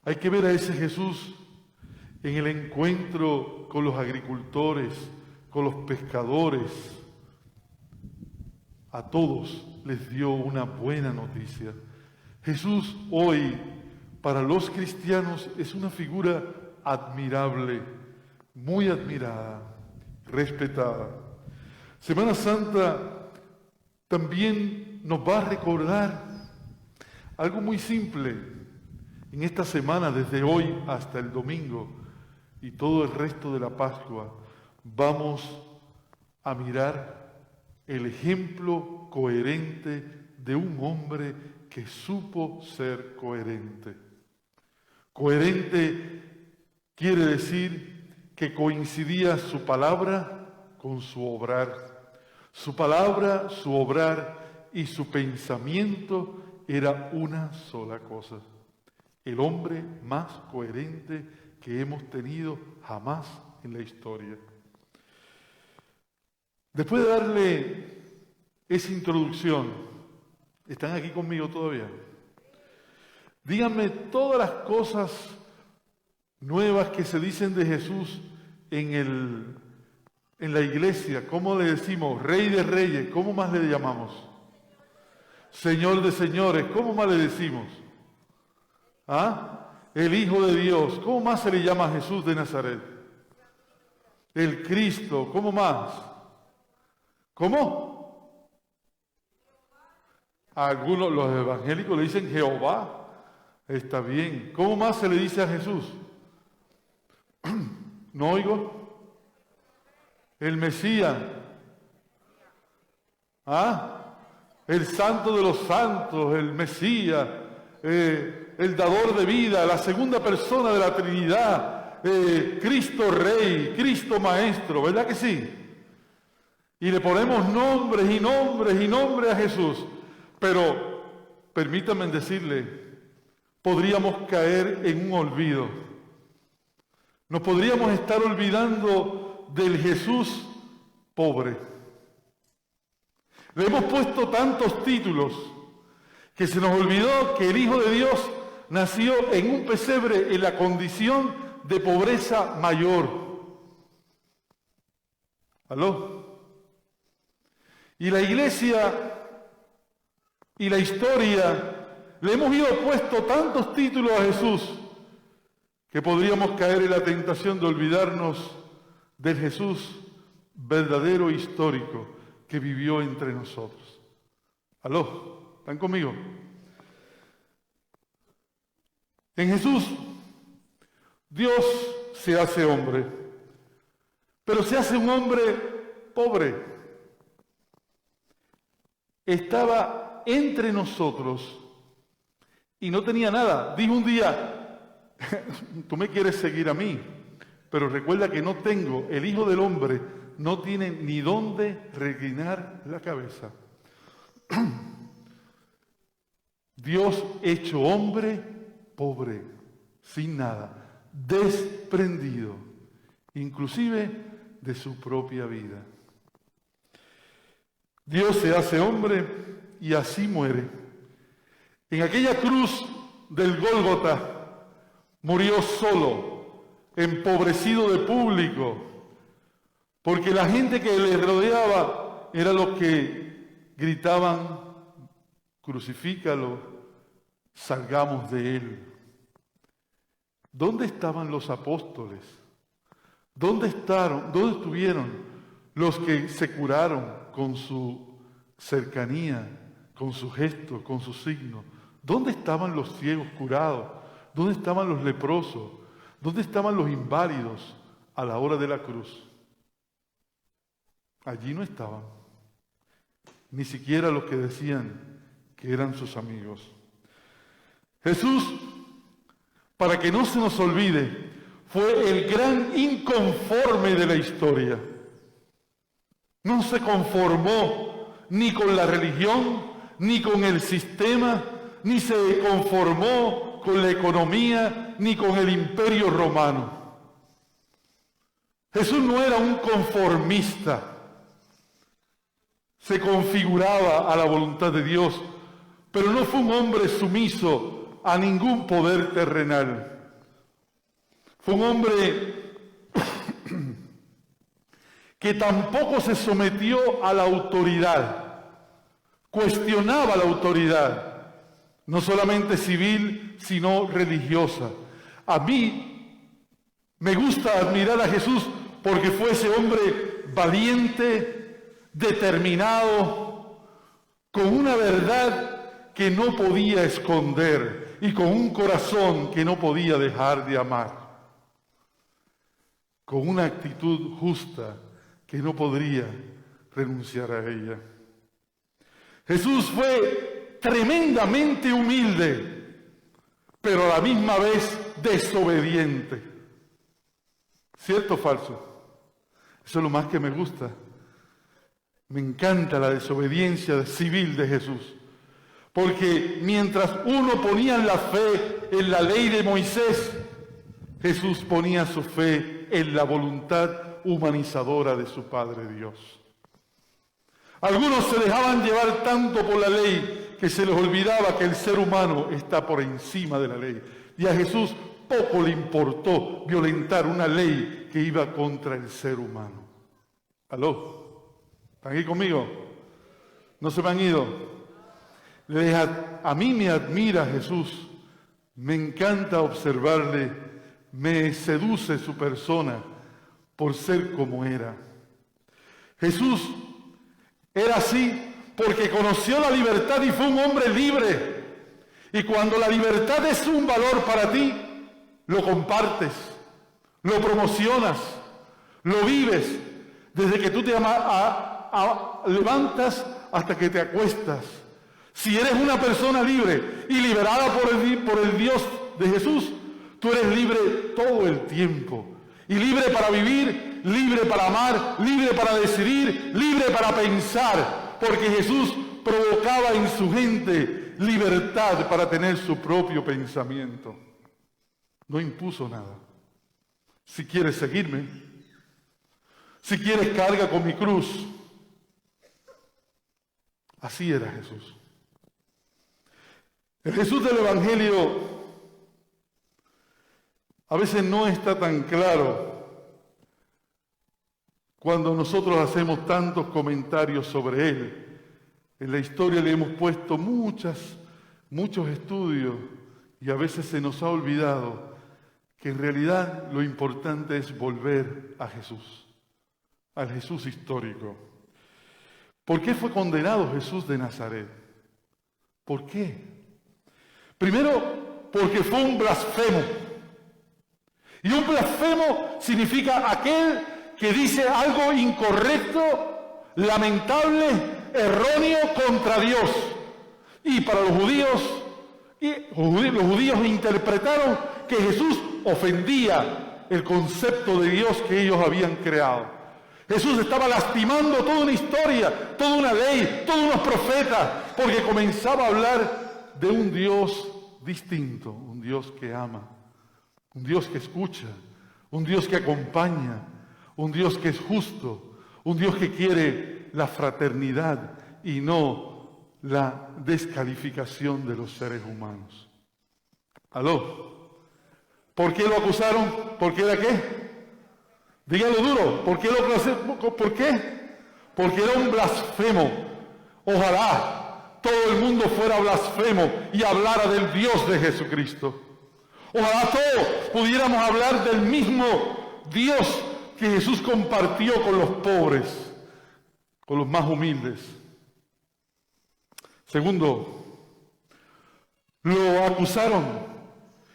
Hay que ver a ese Jesús en el encuentro con los agricultores, con los pescadores. A todos les dio una buena noticia. Jesús hoy, para los cristianos, es una figura admirable, muy admirada, respetada. Semana Santa también nos va a recordar algo muy simple. En esta semana, desde hoy hasta el domingo y todo el resto de la Pascua, vamos a mirar el ejemplo coherente de un hombre que supo ser coherente. Coherente quiere decir que coincidía su palabra con su obrar. Su palabra, su obrar y su pensamiento era una sola cosa. El hombre más coherente que hemos tenido jamás en la historia. Después de darle esa introducción, ¿están aquí conmigo todavía? Díganme todas las cosas nuevas que se dicen de Jesús en la iglesia. ¿Cómo le decimos? Rey de reyes. ¿Cómo más le llamamos? Señor de señores. ¿Cómo más le decimos? ¿Ah? El Hijo de Dios. ¿Cómo más se le llama a Jesús de Nazaret? El Cristo. ¿Cómo más? ¿Cómo? Algunos, los evangélicos, le dicen Jehová. Está bien. ¿Cómo más se le dice a Jesús? ¿No oigo? El Mesías. ¿Ah? El Santo de los Santos, el Mesías, el Dador de vida, la segunda persona de la Trinidad, Cristo Rey, Cristo Maestro, ¿verdad que sí? Y le ponemos nombres y nombres y nombres a Jesús. Pero, permítanme decirle, podríamos caer en un olvido. Nos podríamos estar olvidando del Jesús pobre. Le hemos puesto tantos títulos que se nos olvidó que el Hijo de Dios nació en un pesebre en la condición de pobreza mayor. ¿Aló? Y la iglesia y la historia le hemos ido puesto tantos títulos a Jesús que podríamos caer en la tentación de olvidarnos del Jesús verdadero histórico que vivió entre nosotros. ¿Aló? ¿Están conmigo? En Jesús, Dios se hace hombre, pero se hace un hombre pobre. Estaba entre nosotros y no tenía nada. Dijo un día, tú me quieres seguir a mí, pero recuerda que no tengo, el Hijo del Hombre no tiene ni dónde reclinar la cabeza. Dios hecho hombre, pobre, sin nada, desprendido, inclusive de su propia vida. Dios se hace hombre y así muere. En aquella cruz del Gólgota murió solo, empobrecido de público, porque la gente que le rodeaba era los que gritaban, crucifícalo, salgamos de él. ¿Dónde estaban los apóstoles? ¿Dónde estuvieron los que se curaron con su cercanía, con su gesto, con su signo? ¿Dónde estaban los ciegos curados? ¿Dónde estaban los leprosos? ¿Dónde estaban los inválidos a la hora de la cruz? Allí no estaban. Ni siquiera los que decían que eran sus amigos. Jesús, para que no se nos olvide, fue el gran inconforme de la historia. No se conformó ni con la religión, ni con el sistema, ni se conformó con la economía, ni con el imperio romano. Jesús no era un conformista. Se configuraba a la voluntad de Dios, pero no fue un hombre sumiso a ningún poder terrenal. Fue un hombre que tampoco se sometió a la autoridad, cuestionaba la autoridad, no solamente civil, sino religiosa. A mí me gusta admirar a Jesús porque fue ese hombre valiente, determinado, con una verdad que no podía esconder y con un corazón que no podía dejar de amar, con una actitud justa que no podría renunciar a ella. Jesús fue tremendamente humilde, pero a la misma vez desobediente. ¿Cierto o falso? Eso es lo más que me gusta. Me encanta la desobediencia civil de Jesús. Porque mientras uno ponía la fe en la ley de Moisés, Jesús ponía su fe en la voluntad humanizadora de su Padre Dios. Algunos se dejaban llevar tanto por la ley que se les olvidaba que el ser humano está por encima de la ley. Y a Jesús poco le importó violentar una ley que iba contra el ser humano. ¿Aló? ¿Están aquí conmigo? ¿No se me han ido? A mí me admira Jesús, me encanta observarle, me seduce su persona por ser como era. Jesús era así porque conoció la libertad y fue un hombre libre. Y cuando la libertad es un valor para ti, lo compartes, lo promocionas, lo vives, desde que tú te levantas hasta que te acuestas. Si eres una persona libre y liberada por el Dios de Jesús, tú eres libre todo el tiempo. Y libre para vivir, libre para amar, libre para decidir, libre para pensar. Porque Jesús provocaba en su gente libertad para tener su propio pensamiento. No impuso nada. Si quieres seguirme, si quieres carga con mi cruz. Así era Jesús. El Jesús del Evangelio a veces no está tan claro cuando nosotros hacemos tantos comentarios sobre Él. En la historia le hemos puesto muchos estudios y a veces se nos ha olvidado que en realidad lo importante es volver a Jesús, al Jesús histórico. ¿Por qué fue condenado Jesús de Nazaret? ¿Por qué? Primero, porque fue un blasfemo. Y un blasfemo significa aquel que dice algo incorrecto, lamentable, erróneo contra Dios. Y para los judíos interpretaron que Jesús ofendía el concepto de Dios que ellos habían creado. Jesús estaba lastimando toda una historia, toda una ley, todos unos profetas, porque comenzaba a hablar de un Dios distinto, un Dios que ama, un Dios que escucha, un Dios que acompaña, un Dios que es justo, un Dios que quiere la fraternidad y no la descalificación de los seres humanos. ¿Aló? ¿Por qué lo acusaron? ¿Por qué era qué? Dígalo duro. ¿Por qué lo acusaron? ¿Por qué? Porque era un blasfemo. Ojalá todo el mundo fuera blasfemo y hablara del Dios de Jesucristo. Ojalá todos pudiéramos hablar del mismo Dios que Jesús compartió con los pobres, con los más humildes. Segundo, lo acusaron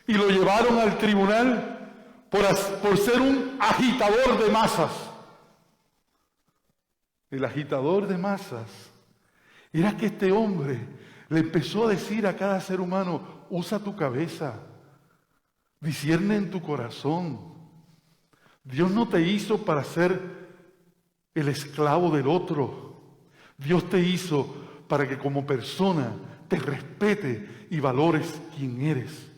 y lo llevaron al tribunal por ser un agitador de masas. El agitador de masas era que este hombre le empezó a decir a cada ser humano: usa tu cabeza, discierne en tu corazón. Dios no te hizo para ser el esclavo del otro. Dios te hizo para que como persona te respete y valores quién eres.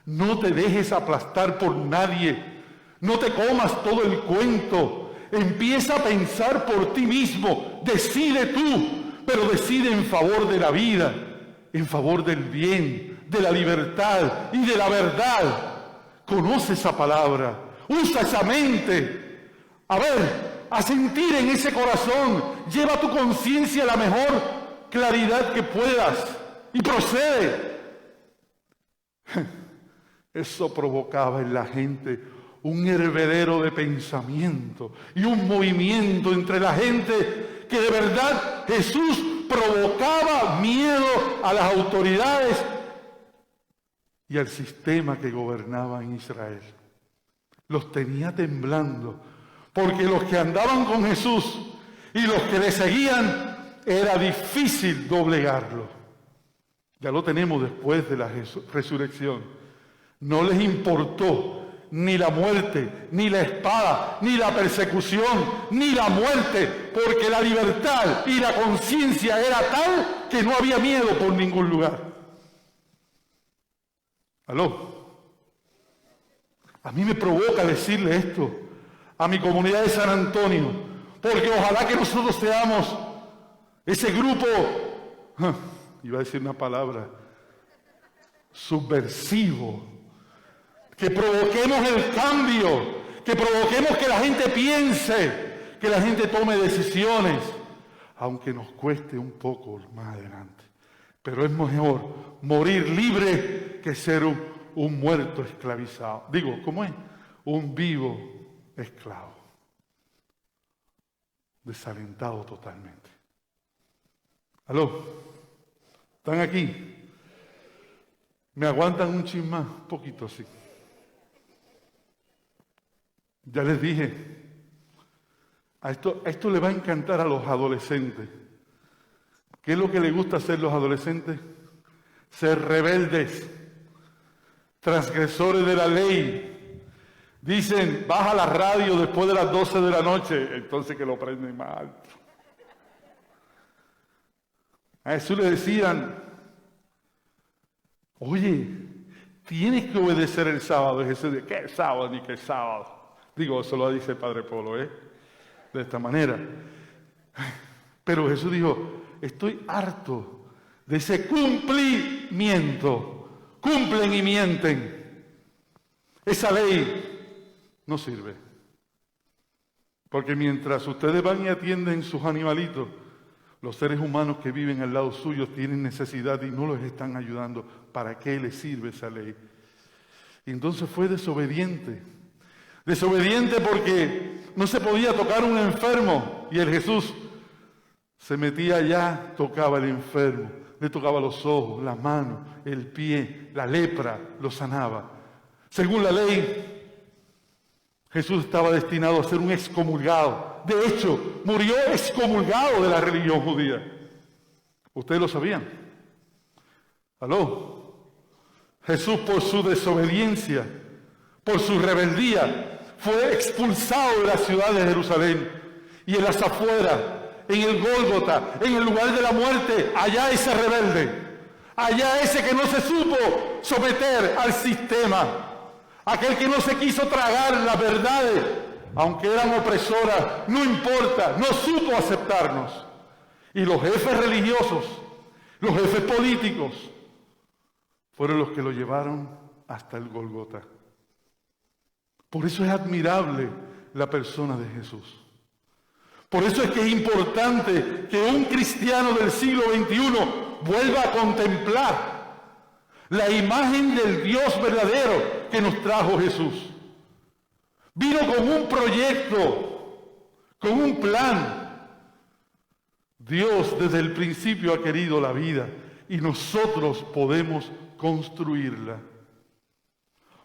No te dejes aplastar por nadie. No te comas todo el cuento. Empieza a pensar por ti mismo. Decide tú, pero decide en favor de la vida, en favor del bien, de la libertad y de la verdad. Conoce esa palabra. Usa esa mente. A ver, a sentir en ese corazón. Lleva tu conciencia a la mejor claridad que puedas y procede. Eso provocaba en la gente un hervedero de pensamiento y un movimiento entre la gente que de verdad Jesús provocaba miedo a las autoridades y al sistema que gobernaba en Israel. Los tenía temblando, porque los que andaban con Jesús y los que le seguían, era difícil doblegarlo. Ya lo tenemos después de la resurrección. No les importó ni la muerte, ni la espada, ni la persecución, ni la muerte, porque la libertad y la conciencia era tal que no había miedo por ningún lugar. ¿Aló? A mí me provoca decirle esto a mi comunidad de San Antonio, porque ojalá que nosotros seamos ese grupo, iba a decir una palabra, subversivo, que provoquemos el cambio, que provoquemos que la gente piense, que la gente tome decisiones, aunque nos cueste un poco más adelante. Pero es mejor morir libre que ser un muerto esclavizado. Digo, ¿cómo es? Un vivo esclavo. Desalentado totalmente. ¿Aló? ¿Están aquí? ¿Me aguantan un chin más? Un poquito así. Ya les dije, a esto le va a encantar a los adolescentes. ¿Qué es lo que les gusta hacer los adolescentes? Ser rebeldes, transgresores de la ley. Dicen, baja la radio después de las 12 de la noche, entonces que lo prenden más alto. A Jesús le decían, oye, tienes que obedecer el sábado. Y Jesús dice, ¿qué sábado ni qué sábado? Digo, eso lo dice el Padre Polo, de esta manera. Pero Jesús dijo, estoy harto de ese cumplimiento. Cumplen y mienten. Esa ley no sirve. Porque mientras ustedes van y atienden sus animalitos, los seres humanos que viven al lado suyo tienen necesidad y no los están ayudando. ¿Para qué les sirve esa ley? Y entonces fue desobediente. Desobediente porque no se podía tocar un enfermo y el Jesús se metía allá, tocaba al enfermo, le tocaba los ojos, las manos, el pie, la lepra, lo sanaba. Según la ley, Jesús estaba destinado a ser un excomulgado. De hecho, murió excomulgado de la religión judía. ¿Ustedes lo sabían? ¿Aló? Jesús, por su desobediencia, por su rebeldía, fue expulsado de la ciudad de Jerusalén. Y en las afueras, en el Gólgota, en el lugar de la muerte, allá ese rebelde, allá ese que no se supo someter al sistema, aquel que no se quiso tragar las verdades, aunque eran opresoras, no importa, no supo aceptarnos. Y los jefes religiosos, los jefes políticos, fueron los que lo llevaron hasta el Gólgota. Por eso es admirable la persona de Jesús. Por eso es que es importante que un cristiano del siglo XXI vuelva a contemplar la imagen del Dios verdadero que nos trajo Jesús. Vino con un proyecto, con un plan. Dios desde el principio ha querido la vida y nosotros podemos construirla.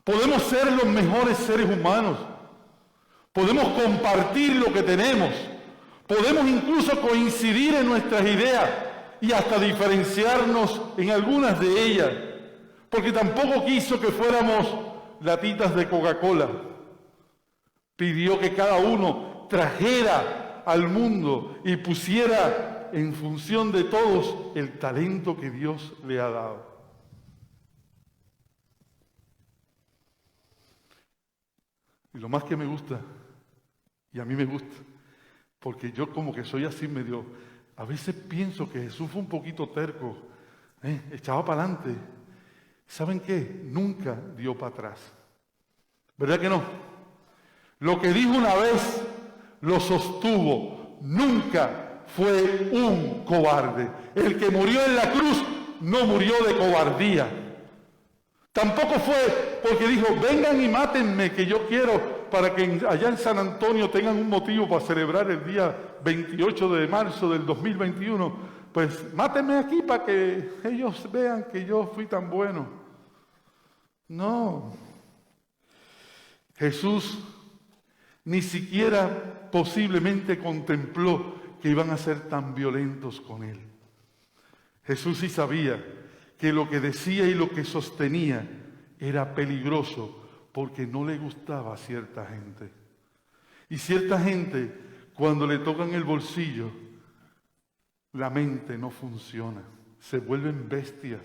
Podemos ser los mejores seres humanos. Podemos compartir lo que tenemos. Podemos incluso coincidir en nuestras ideas y hasta diferenciarnos en algunas de ellas. Porque tampoco quiso que fuéramos latitas de Coca-Cola. Pidió que cada uno trajera al mundo y pusiera en función de todos el talento que Dios le ha dado. Y lo más que me gusta, y a mí me gusta, porque yo como que soy así medio, a veces pienso que Jesús fue un poquito terco, echaba para adelante. ¿Saben qué? Nunca dio para atrás. ¿Verdad que no? Lo que dijo una vez lo sostuvo. Nunca fue un cobarde. El que murió en la cruz no murió de cobardía. Tampoco fue porque dijo, vengan y mátenme, que yo quiero, para que allá en San Antonio tengan un motivo para celebrar el día 28 de marzo del 2021. Pues mátenme aquí para que ellos vean que yo fui tan bueno. No. Jesús ni siquiera posiblemente contempló que iban a ser tan violentos con él. Jesús sí sabía que lo que decía y lo que sostenía era peligroso porque no le gustaba a cierta gente. Y cierta gente, cuando le tocan el bolsillo, la mente no funciona. Se vuelven bestias,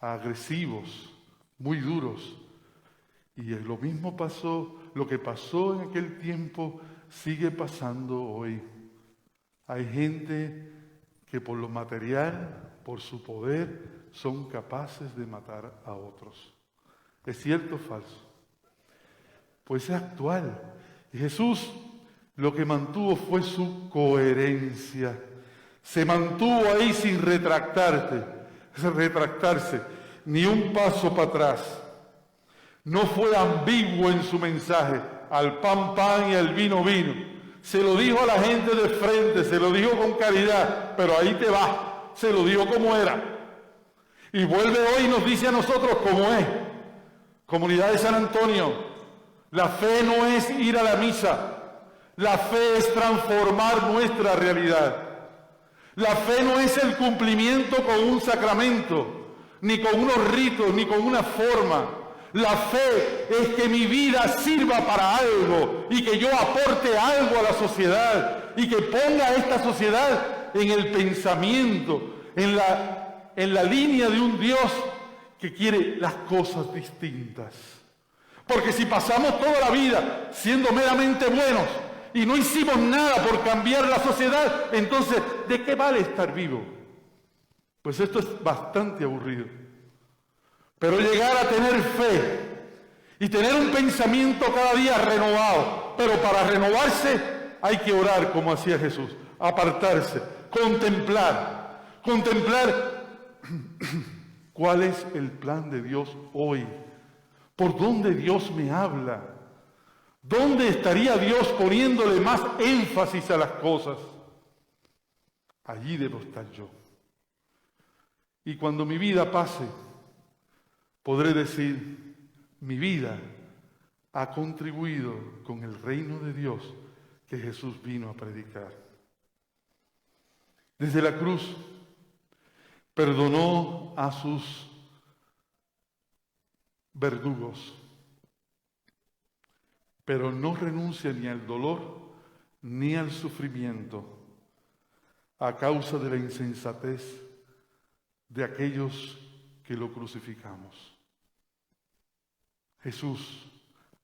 agresivos, muy duros. Y lo mismo pasó, lo que pasó en aquel tiempo sigue pasando hoy. Hay gente que por lo material, por su poder, son capaces de matar a otros. ¿Es cierto o falso? Pues es actual. Y Jesús lo que mantuvo fue su coherencia. Se mantuvo ahí sin retractarse, ni un paso para atrás. No fue ambiguo en su mensaje, al pan, pan y al vino, vino. Se lo dijo a la gente de frente, se lo dijo con caridad, pero ahí te va, se lo dijo como era. Y vuelve hoy y nos dice a nosotros cómo es. Comunidad de San Antonio, la fe no es ir a la misa, la fe es transformar nuestra realidad. La fe no es el cumplimiento con un sacramento, ni con unos ritos, ni con una forma. La fe es que mi vida sirva para algo y que yo aporte algo a la sociedad y que ponga a esta sociedad en el pensamiento, en la línea de un Dios que quiere las cosas distintas. Porque si pasamos toda la vida siendo meramente buenos y no hicimos nada por cambiar la sociedad, entonces, ¿de qué vale estar vivo? Pues esto es bastante aburrido. Pero llegar a tener fe y tener un pensamiento cada día renovado, pero para renovarse hay que orar como hacía Jesús, apartarse, contemplar cuál es el plan de Dios hoy, por dónde Dios me habla. ¿Dónde estaría Dios poniéndole más énfasis a las cosas? Allí debo estar yo. Y cuando mi vida pase, podré decir, mi vida ha contribuido con el reino de Dios que Jesús vino a predicar. Desde la cruz, perdonó a sus verdugos, pero no renuncia ni al dolor ni al sufrimiento a causa de la insensatez de aquellos que lo crucificamos. Jesús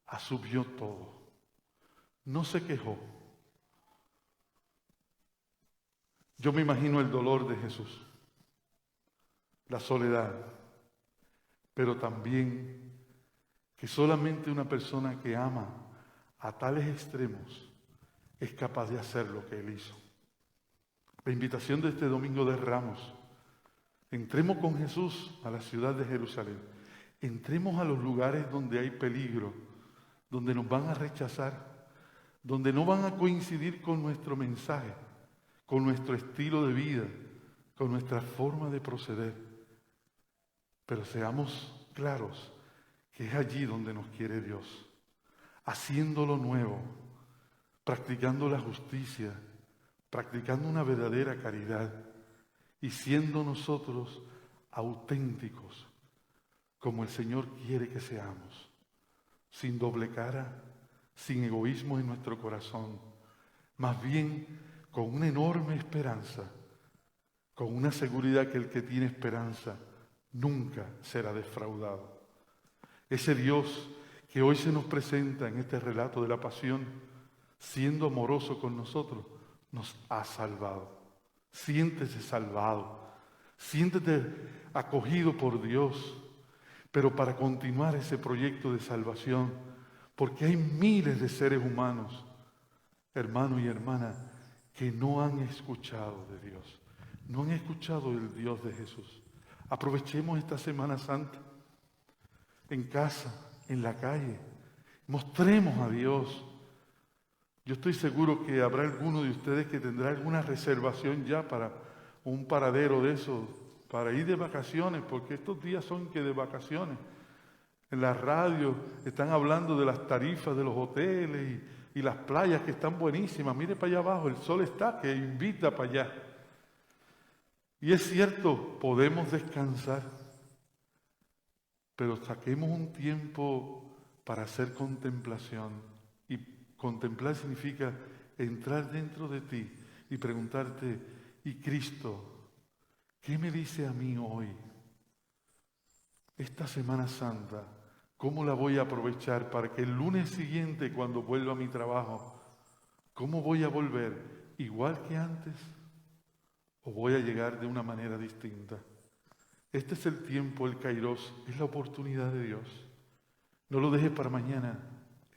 asumió todo, no se quejó. Yo me imagino el dolor de Jesús, la soledad, pero también que solamente una persona que ama a tales extremos es capaz de hacer lo que Él hizo. La invitación de este Domingo de Ramos: entremos con Jesús a la ciudad de Jerusalén, entremos a los lugares donde hay peligro, donde nos van a rechazar, donde no van a coincidir con nuestro mensaje, con nuestro estilo de vida, con nuestra forma de proceder. Pero seamos claros que es allí donde nos quiere Dios, haciendo lo nuevo, practicando la justicia, practicando una verdadera caridad y siendo nosotros auténticos como el Señor quiere que seamos, sin doble cara, sin egoísmo en nuestro corazón, más bien con una enorme esperanza, con una seguridad que el que tiene esperanza nunca será defraudado. Ese Dios que hoy se nos presenta en este relato de la pasión, siendo amoroso con nosotros, nos ha salvado. Siéntese salvado, siéntete acogido por Dios, pero para continuar ese proyecto de salvación, porque hay miles de seres humanos, hermano y hermana, que no han escuchado de Dios, no han escuchado del Dios de Jesús. Aprovechemos esta Semana Santa, en casa, en la calle, mostremos a Dios. Yo estoy seguro que habrá alguno de ustedes que tendrá alguna reservación ya para un paradero de esos, para ir de vacaciones, porque estos días son que de vacaciones. En la radio están hablando de las tarifas de los hoteles y las playas que están buenísimas. Mire para allá abajo, el sol está, que invita para allá. Y es cierto, podemos descansar, pero saquemos un tiempo para hacer contemplación. Y contemplar significa entrar dentro de ti y preguntarte, ¿y Cristo qué me dice a mí hoy? Esta Semana Santa, ¿cómo la voy a aprovechar para que el lunes siguiente, cuando vuelva a mi trabajo, cómo voy a volver? ¿Igual que antes? ¿O voy a llegar de una manera distinta? Este es el tiempo, el Kairos, es la oportunidad de Dios. No lo dejes para mañana,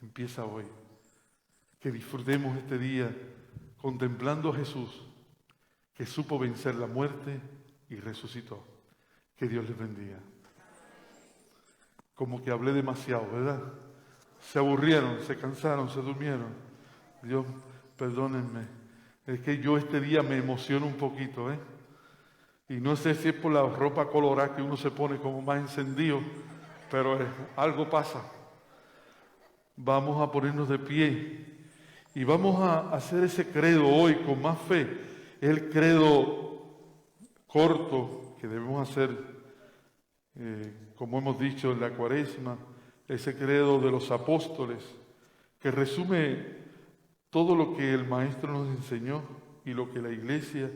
empieza hoy. Que disfrutemos este día contemplando a Jesús, que supo vencer la muerte y resucitó. Que Dios les bendiga. Como que hablé demasiado, ¿verdad? Se aburrieron, se cansaron, se durmieron. Dios, perdónenme. Es que yo este día me emociono un poquito, ¿eh? Y no sé si es por la ropa colorada que uno se pone como más encendido, pero algo pasa. Vamos a ponernos de pie y vamos a hacer ese credo hoy con más fe. Es el credo corto que debemos hacer, como hemos dicho en la Cuaresma, ese credo de los apóstoles, que resume todo lo que el Maestro nos enseñó y lo que la Iglesia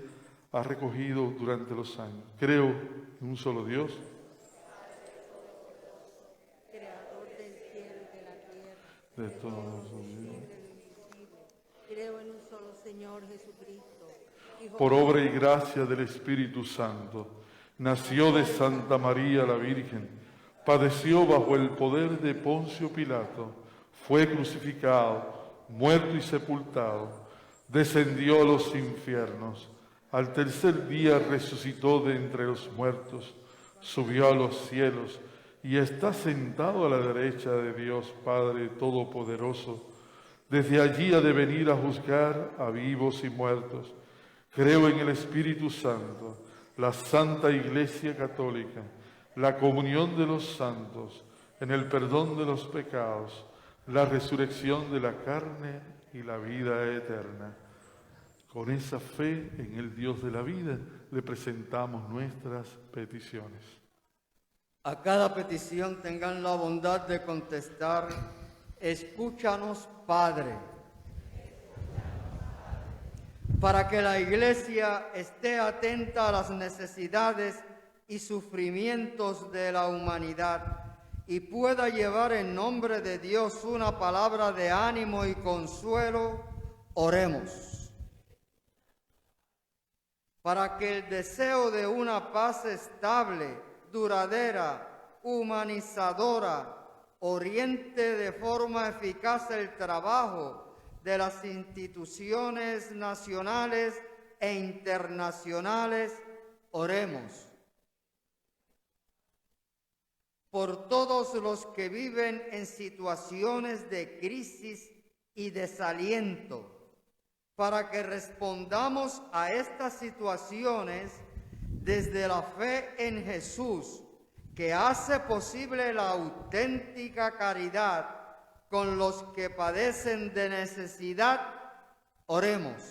ha recogido durante los años. Creo en un solo Dios, Creador del cielo y de la tierra, de todos los invisible. Creo en un solo Señor Jesucristo, Hijo por de Dios, obra y gracia del Espíritu Santo, nació de Santa María la Virgen, padeció bajo el poder de Poncio Pilato, fue crucificado, muerto y sepultado, descendió a los infiernos, al tercer día resucitó de entre los muertos, subió a los cielos y está sentado a la derecha de Dios Padre Todopoderoso. Desde allí ha de venir a juzgar a vivos y muertos. Creo en el Espíritu Santo, la Santa Iglesia Católica, la comunión de los santos, en el perdón de los pecados, la resurrección de la carne y la vida eterna. Con esa fe en el Dios de la vida le presentamos nuestras peticiones. A cada petición tengan la bondad de contestar, escúchanos, Padre, para que la Iglesia esté atenta a las necesidades y sufrimientos de la humanidad y pueda llevar en nombre de Dios una palabra de ánimo y consuelo. Oremos. Para que el deseo de una paz estable, duradera, humanizadora, oriente de forma eficaz el trabajo de las instituciones nacionales e internacionales, oremos. Por todos los que viven en situaciones de crisis y desaliento, para que respondamos a estas situaciones desde la fe en Jesús, que hace posible la auténtica caridad con los que padecen de necesidad, oremos.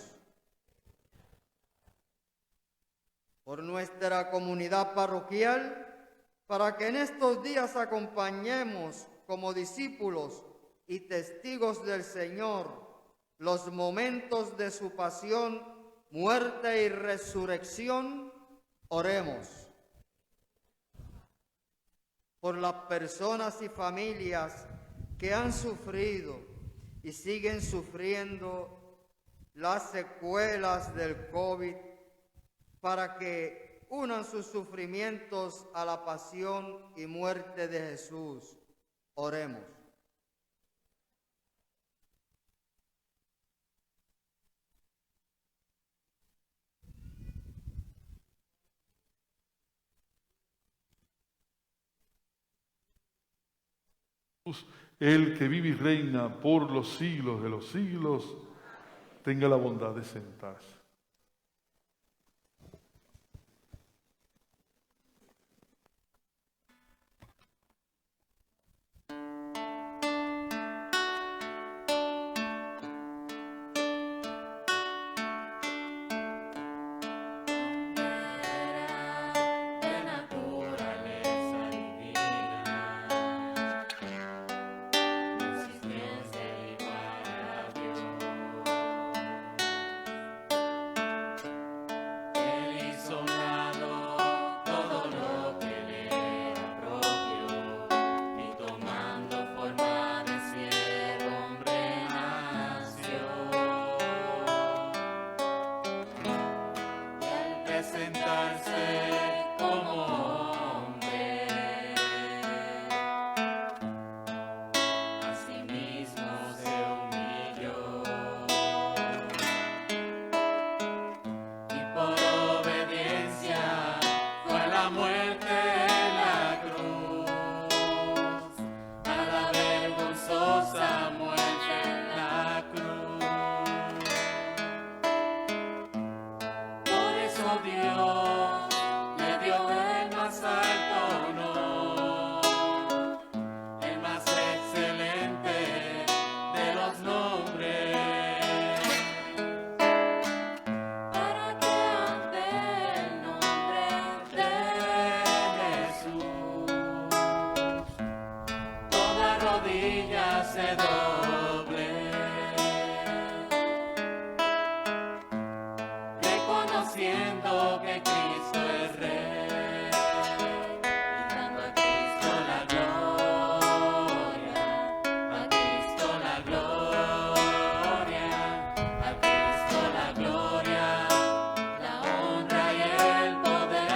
Por nuestra comunidad parroquial, para que en estos días acompañemos como discípulos y testigos del Señor los momentos de su pasión muerte y resurrección, oremos. Por las personas y familias que han sufrido y siguen sufriendo las secuelas del COVID, para que unan sus sufrimientos a la pasión y muerte de Jesús. Oremos. El que vive y reina por los siglos de los siglos, tenga la bondad de sentarse. De naturaleza divina, no existencia igual a Dios. Él hizo un lado todo lo que le era propio, y tomando forma de siervo, hombre nació. Y al presentarse como hombre, a sí mismo se humilló, y por obediencia fue a la muerte en la cruz, a la vergonzosa muerte en la cruz. Por eso Dios le dio el más alto honor, el más excelente de los nombres, para que ante el nombre de Jesús toda rodilla se doble, reconociendo que Cristo es Rey, y dando a Cristo la gloria, a Cristo la gloria, a Cristo la gloria, la honra y el poder,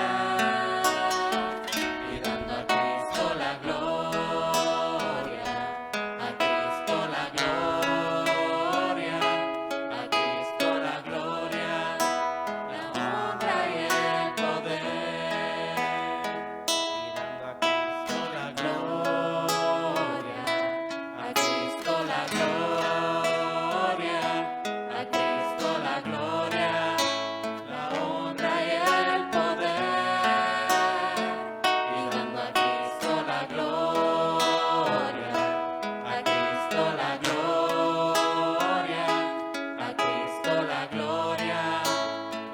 y dando a Cristo la gloria, a Cristo la gloria, a Cristo la gloria, la honra y el poder, y dando a Cristo la gloria, a Cristo la gloria, a Cristo la gloria, la honra y el poder, y dando a Cristo la gloria, a Cristo la gloria, a Cristo la gloria,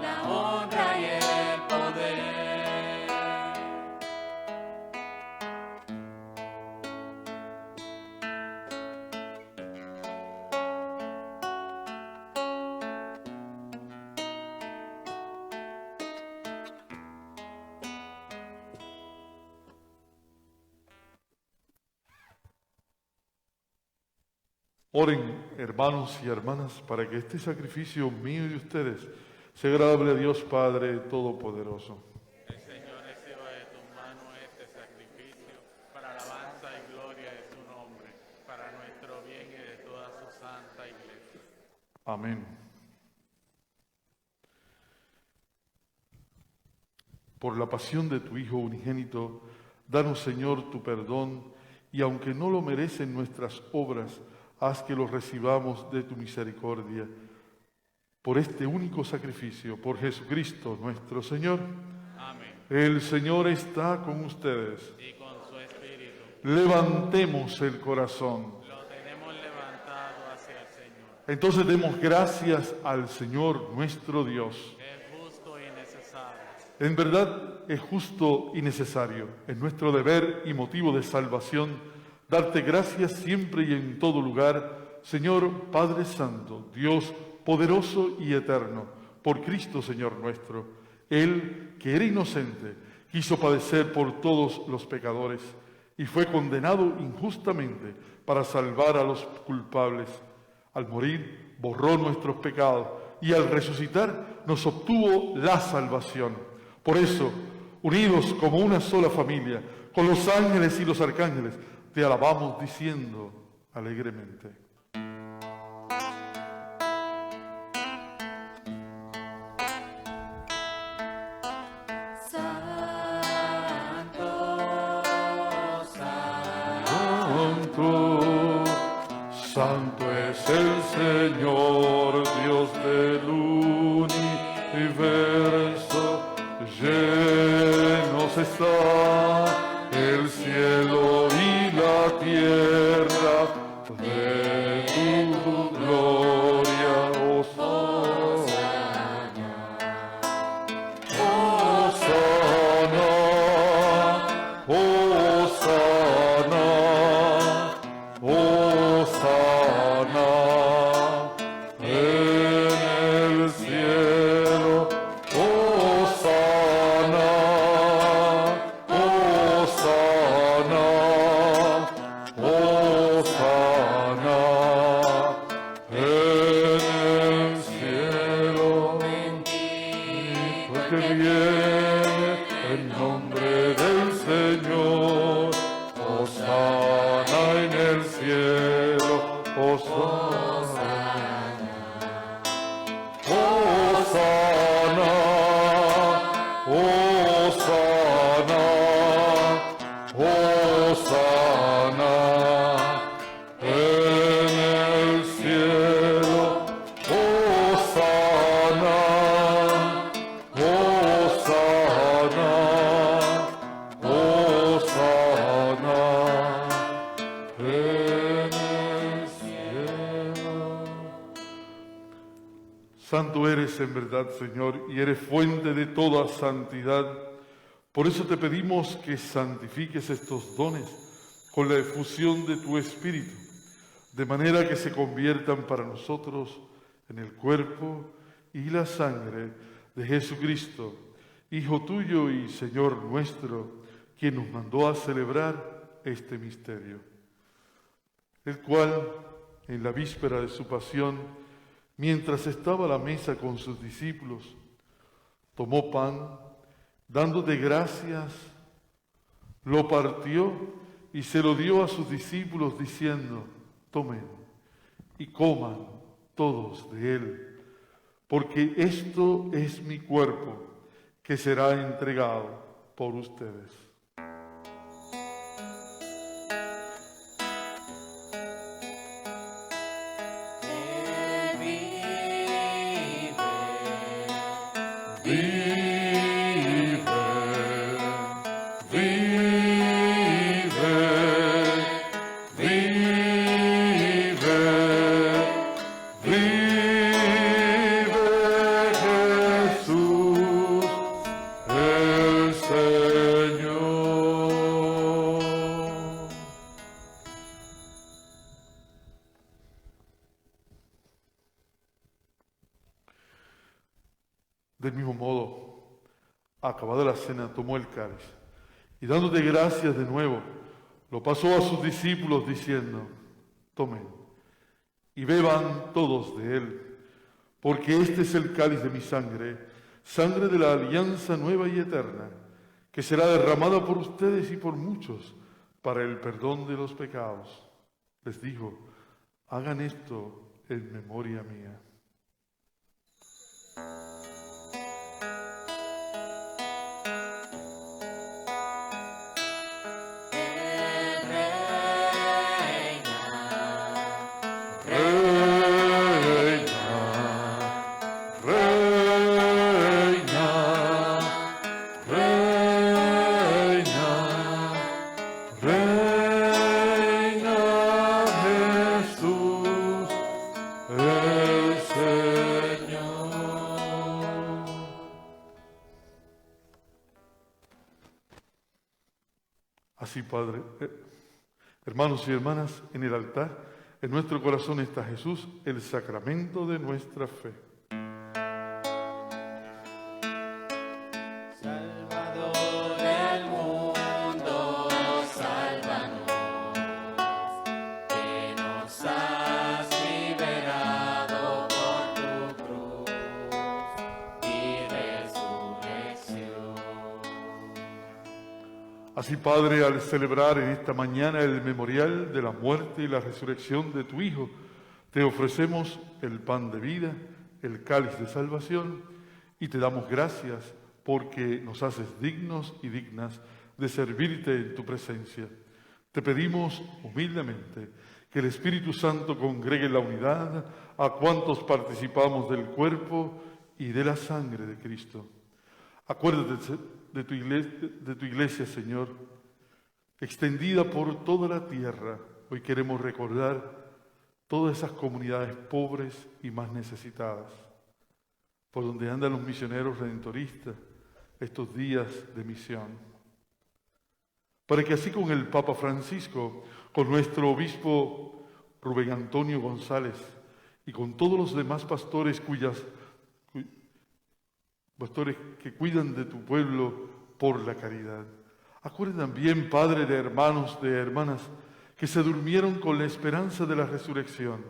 la honra y el poder. Oren, hermanos y hermanas, para que este sacrificio mío y de ustedes sea agradable a Dios Padre Todopoderoso. El Señor reciba de tu mano este sacrificio para alabanza y gloria de su nombre, para nuestro bien y de toda su santa iglesia. Amén. Por la pasión de tu Hijo unigénito, danos, Señor, tu perdón, y aunque no lo merecen nuestras obras, haz que lo recibamos de tu misericordia. Por este único sacrificio, por Jesucristo nuestro Señor. Amén. El Señor está con ustedes. Y con su espíritu. Levantemos el corazón. Lo tenemos levantado hacia el Señor. Entonces demos gracias al Señor nuestro Dios. Es justo y necesario. En verdad es justo y necesario, es nuestro deber y motivo de salvación, darte gracias siempre y en todo lugar, Señor Padre Santo, Dios poderoso y eterno, por Cristo Señor nuestro. Él, que era inocente, quiso padecer por todos los pecadores y fue condenado injustamente para salvar a los culpables. Al morir, borró nuestros pecados y al resucitar nos obtuvo la salvación. Por eso, unidos como una sola familia, con los ángeles y los arcángeles, te alabamos diciendo alegremente. Santo, santo es el Señor, Dios del universo. Llenos está el cielo y la tierra de tu gloria, Hosana. Hosana, Hosana, Hosana en el cielo. Hosana, Hosana, Hosana en el cielo. Bendito el que viene en nombre del Señor. Hosana en el cielo. Hosana. Hosana, Hosana, Hosana en el cielo. Hosana, Hosana, Hosana en el cielo. Santo eres en verdad, Señor, y eres fuente de toda santidad. Por eso te pedimos que santifiques estos dones con la efusión de tu Espíritu, de manera que se conviertan para nosotros en el cuerpo y la sangre de Jesucristo, Hijo tuyo y Señor nuestro, quien nos mandó a celebrar este misterio, el cual, en la víspera de su pasión, mientras estaba a la mesa con sus discípulos, tomó pan, dándote gracias, lo partió y se lo dio a sus discípulos diciendo: tomen y coman todos de él, porque esto es mi cuerpo que será entregado por ustedes. Del mismo modo, acabada la cena, tomó el cáliz y dándote gracias de nuevo, lo pasó a sus discípulos diciendo: tomen y beban todos de él, porque este es el cáliz de mi sangre, sangre de la alianza nueva y eterna, que será derramada por ustedes y por muchos para el perdón de los pecados. Les dijo: hagan esto en memoria mía. Así, Padre, hermanos y hermanas, en el altar, en nuestro corazón está Jesús, el sacramento de nuestra fe. Así, Padre, al celebrar en esta mañana el memorial de la muerte y la resurrección de tu Hijo, te ofrecemos el pan de vida, el cáliz de salvación, y te damos gracias porque nos haces dignos y dignas de servirte en tu presencia. Te pedimos humildemente que el Espíritu Santo congregue la unidad a cuantos participamos del cuerpo y de la sangre de Cristo. Acuérdate de tu iglesia, Señor, extendida por toda la tierra. Hoy queremos recordar todas esas comunidades pobres y más necesitadas, por donde andan los misioneros redentoristas estos días de misión. Para que así con el Papa Francisco, con nuestro obispo Rubén Antonio González y con todos los demás pastores pastores que cuidan de tu pueblo por la caridad. Acuerden también, Padre, de hermanos, de hermanas que se durmieron con la esperanza de la resurrección.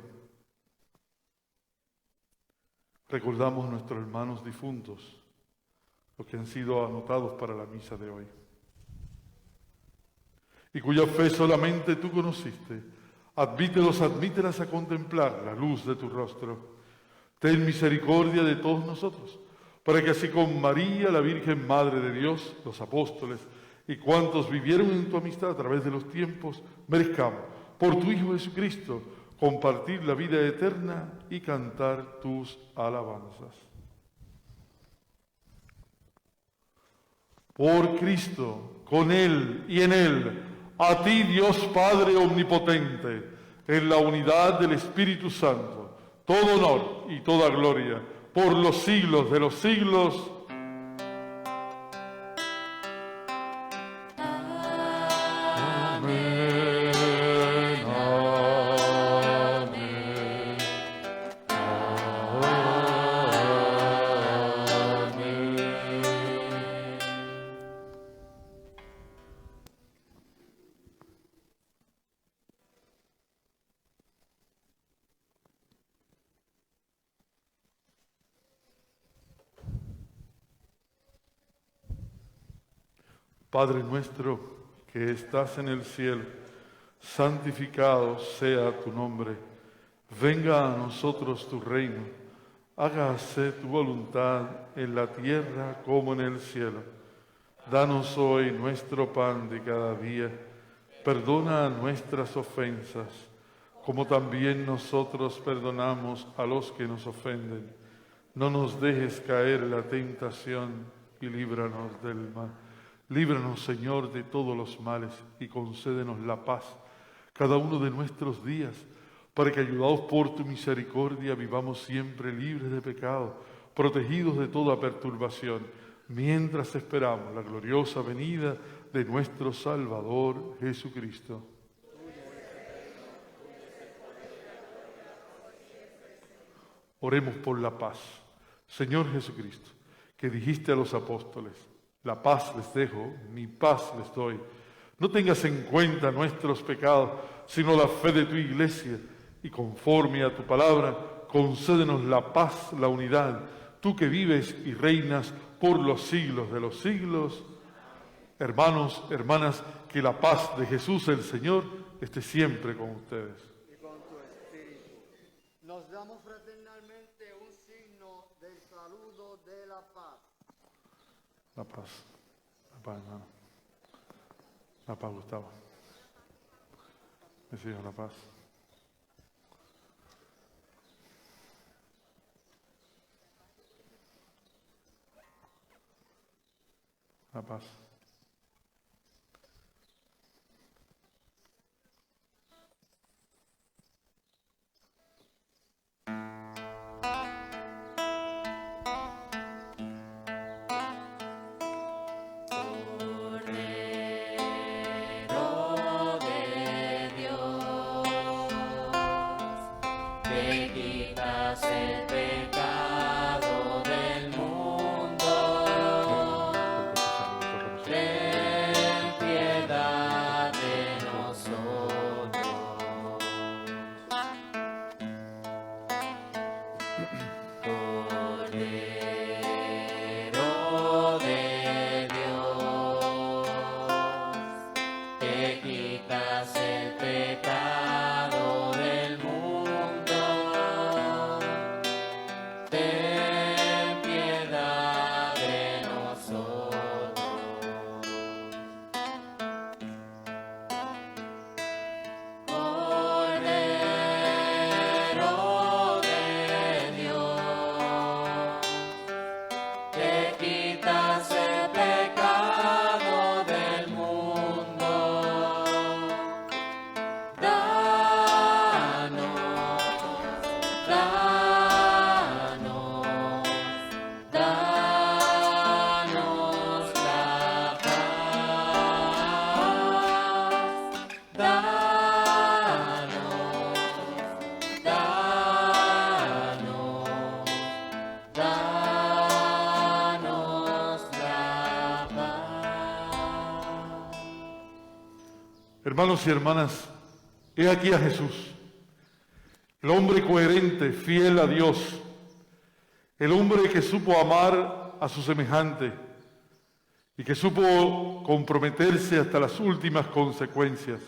Recordamos a nuestros hermanos difuntos, los que han sido anotados para la misa de hoy, y cuya fe solamente tú conociste. Admítelas a contemplar la luz de tu rostro. Ten misericordia de todos nosotros, para que así con María, la Virgen Madre de Dios, los apóstoles y cuantos vivieron en tu amistad a través de los tiempos, merezcamos, por tu Hijo Jesucristo, compartir la vida eterna y cantar tus alabanzas. Por Cristo, con Él y en Él, a ti, Dios Padre Omnipotente, en la unidad del Espíritu Santo, todo honor y toda gloria, por los siglos de los siglos. Amén, amén, amén. Padre nuestro que estás en el cielo, santificado sea tu nombre. Venga a nosotros tu reino. Hágase tu voluntad en la tierra como en el cielo. Danos hoy nuestro pan de cada día. Perdona nuestras ofensas, como también nosotros perdonamos a los que nos ofenden. No nos dejes caer en la tentación y líbranos del mal. Líbranos, Señor, de todos los males y concédenos la paz cada uno de nuestros días, para que, ayudados por tu misericordia, vivamos siempre libres de pecado, protegidos de toda perturbación, mientras esperamos la gloriosa venida de nuestro Salvador Jesucristo. Oremos por la paz. Señor Jesucristo, que dijiste a los apóstoles: la paz les dejo, mi paz les doy. No tengas en cuenta nuestros pecados, sino la fe de tu iglesia, y conforme a tu palabra, concédenos la paz, la unidad, tú que vives y reinas por los siglos de los siglos. Hermanos, hermanas, que la paz de Jesús el Señor esté siempre con ustedes. Y con tu espíritu. Nos damos fraternalmente un signo del saludo de la paz. La paz, hermano. La paz, Gustavo. Me sigo la paz. La paz. quitas el pecado del mundo, ten piedad de nosotros. Cordero de Dios, que quitas el pecado del mundo, danos, danos, danos la paz, danos, danos la paz. Hermanos y hermanas, he aquí a Jesús, el hombre coherente, fiel a Dios, el hombre que supo amar a su semejante y que supo comprometerse hasta las últimas consecuencias.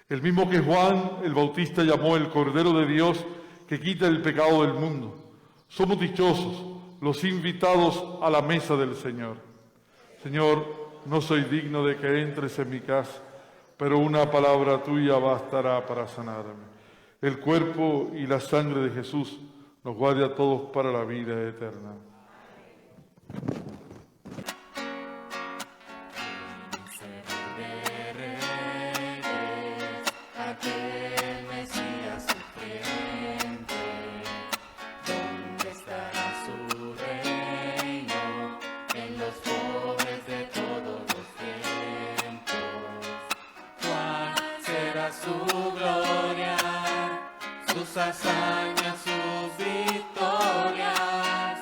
El mismo que Juan el Bautista llamó el Cordero de Dios que quita el pecado del mundo. Somos dichosos los invitados a la mesa del Señor. Señor, no soy digno de que entres en mi casa, pero una palabra tuya bastará para sanarme. El cuerpo y la sangre de Jesús nos guarde a todos para la vida eterna. De reyes, aquel Mesías sufriente, ¿dónde estará su reino en los pobres de todos los tiempos? ¿Cuál será su gloria, sus hazañas, sus victorias?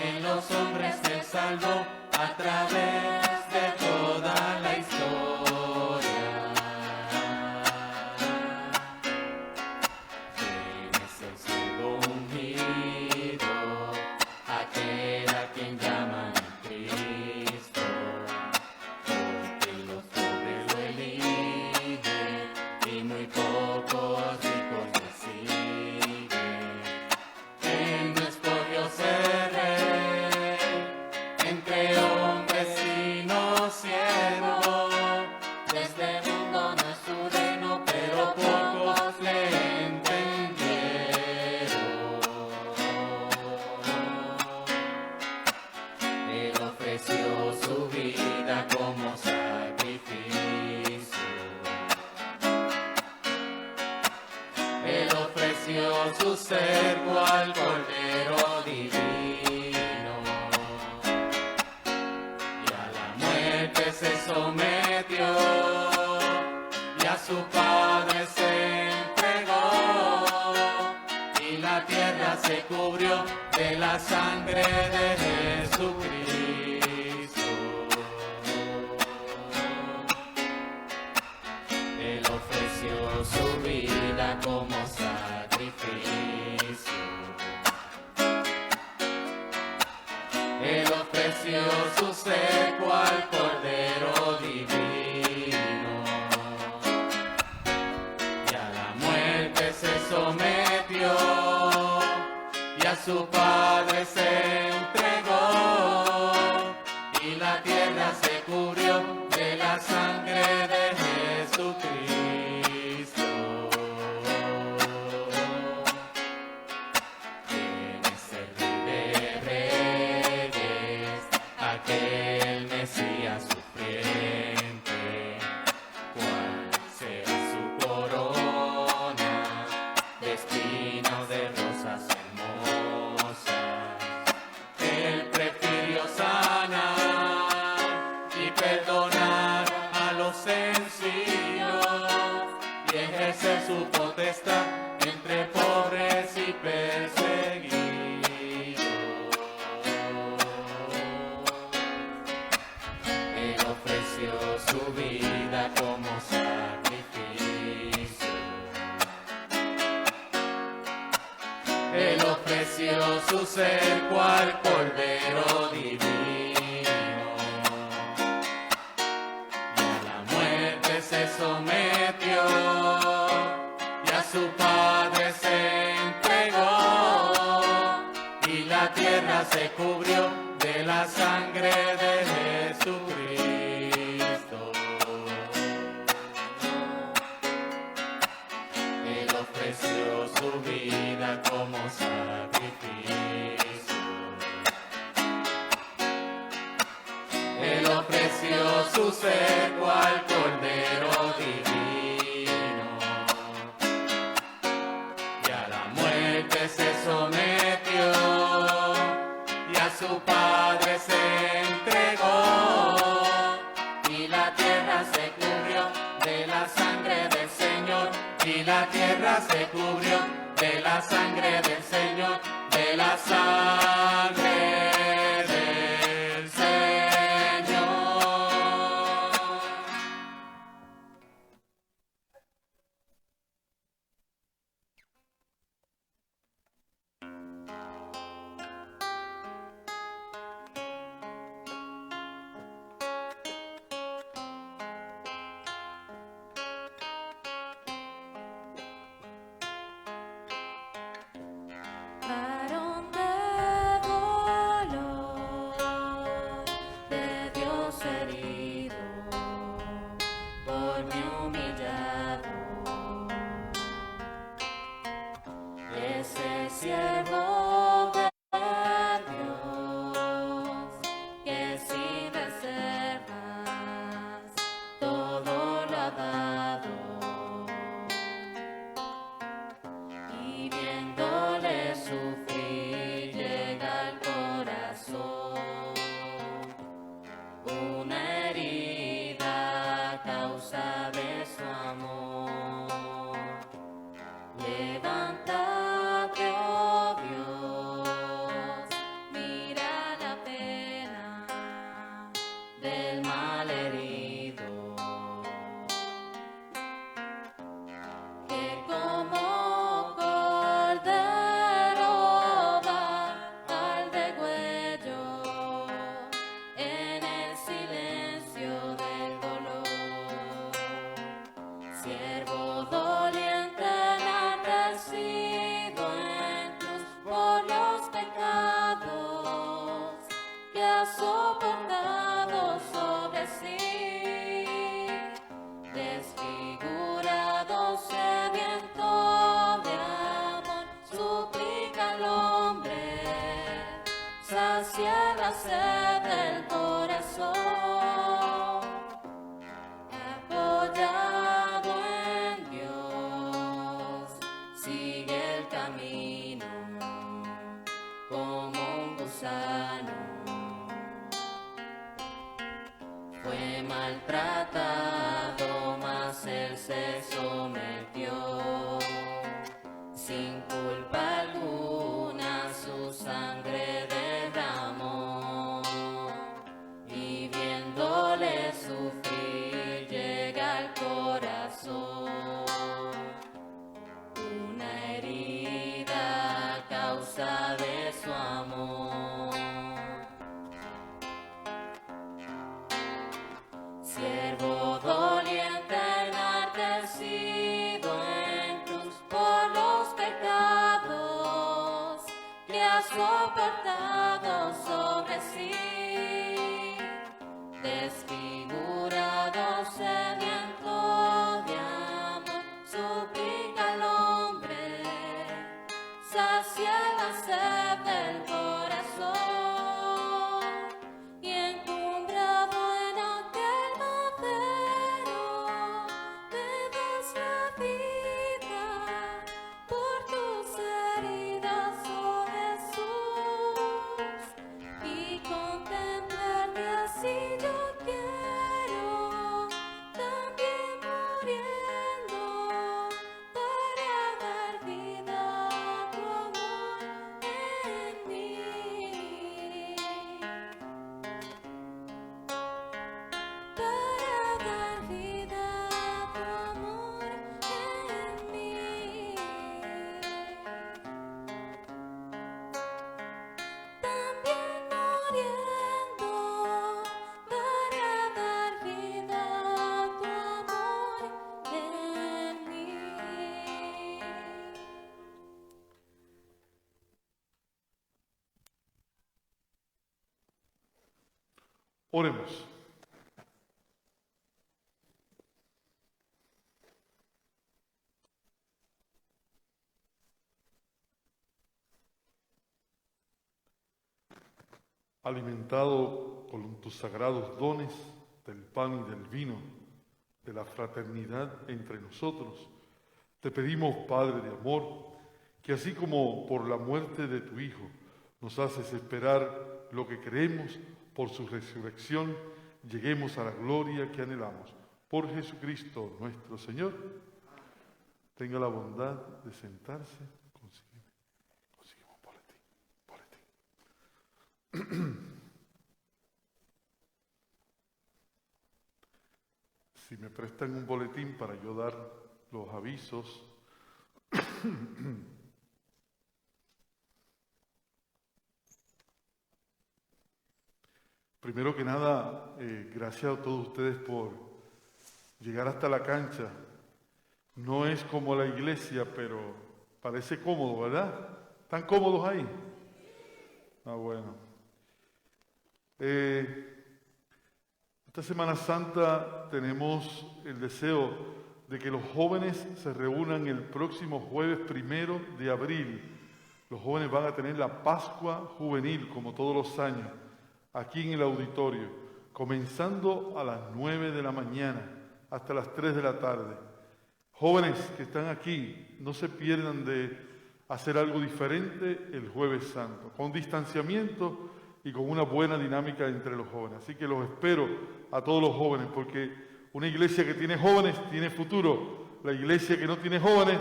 En los hombres se salvó a través de toda la historia. ¿Quién es el siervo ungido, aquel a quien llaman Cristo? Porque los pobres lo eligen y muy pocos ricos le siguen. Él no escogió ser rey entre hombres sino siervo. De este mundo no es su reino, pero pocos le entendieron. Él ofreció su vida como sacrificio. Él ofreció su ser cual Cordero divino, y a la muerte se sometió, y a su Padre se entregó, y la tierra se cubrió de la sangre de Jesucristo. Él ofreció su vida como sacrificio. Él ofreció su ser cual Cordero divino, y a la muerte se sometió, y a su Padre se entregó, y la tierra se cubrió de la sangre de Jesucristo. ¿Quién es el Rey de Reyes, aquel Mesías sufriente? ¿Cuál será su corona de espinos, de rosas hermosas? Él prefirió sanar y perdonar a los sencillos y ejercer su potestad entre pobres y perseguidos. Él ofreció su vida como sacrificio. Él ofreció su ser cual Cordero divino, y a la muerte se sometió, sometió y a su Padre se entregó, y la tierra se cubrió de la sangre de Jesucristo. Él ofreció su vida como sacrificio. Él ofreció su ser cual Cordero divino, y a la muerte se sometió, y a su Padre se entregó, y la tierra se cubrió de la sangre del Señor, y la tierra se cubrió de la sangre del Señor, de la sangre del Señor. Varón de dolor, de Dios herido, por mí humillado, ese siervo de Dios, que sin reservas todo lo ha dado, y viéndole sufrir llega al corazón una herida a causa de su amor. Levántate, oh Dios, mira la pena del mal herido, que como cordero va al degüello en el silencio del dolor. Siervo doliente enardecido en cruz por los pecados que ha soportado sobre sí, desfigurado, sediento de amor, suplica al hombre, sacia la sed del corazón. Apoyado en Dios, sigue el camino como un gusano. Fue maltratado, mas él se sometió. Sin culpa alguna su sangre derramó, y viéndole sufrir llega al corazón una herida a causa de su amor. Siervo doliente enardecido en cruz por los pecados que ha soportado sobre sí, desfigurado, sediento de amor, suplica al hombre, sacia la sed del corazón, y encumbrado en aquel madero me das la vida por tus heridas, oh Jesús. Oremos. Alimentado con tus sagrados dones del pan y del vino, de la fraternidad entre nosotros, te pedimos, Padre de amor, que así como por la muerte de tu Hijo nos haces esperar lo que creemos, por su resurrección lleguemos a la gloria que anhelamos. Por Jesucristo nuestro Señor. Tenga la bondad de sentarse. Consígueme un boletín. Si me prestan un boletín para yo dar los avisos. Primero que nada, gracias a todos ustedes por llegar hasta la cancha. No es como la iglesia, pero parece cómodo, ¿verdad? ¿Están cómodos ahí? Ah, bueno. Esta Semana Santa tenemos el deseo de que los jóvenes se reúnan el próximo jueves 1 de abril. Los jóvenes van a tener la Pascua Juvenil, como todos los años, aquí en el auditorio, comenzando a las 9 de la mañana hasta las 3 de la tarde. Jóvenes que están aquí, no se pierdan de hacer algo diferente el Jueves Santo, con distanciamiento y con una buena dinámica entre los jóvenes. Así que los espero a todos los jóvenes, porque una iglesia que tiene jóvenes tiene futuro. La iglesia que no tiene jóvenes,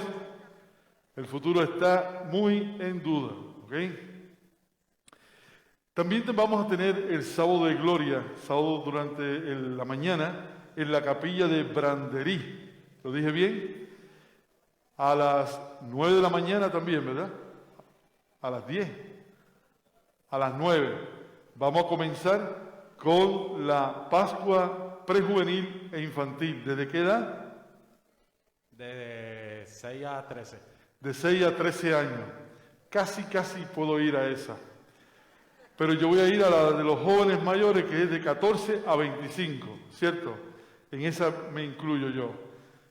el futuro está muy en duda, ¿ok? También vamos a tener el sábado de gloria, sábado durante la mañana, en la capilla de Branderí. ¿Lo dije bien? A las 9 de la mañana también, ¿verdad? A las 10. A las 9. Vamos a comenzar con la Pascua prejuvenil e infantil. ¿Desde qué edad? De 6 a 13. De 6 a 13 años. Casi puedo ir a esa. Pero yo voy a ir a la de los jóvenes mayores, que es de 14 a 25, ¿cierto? En esa me incluyo yo.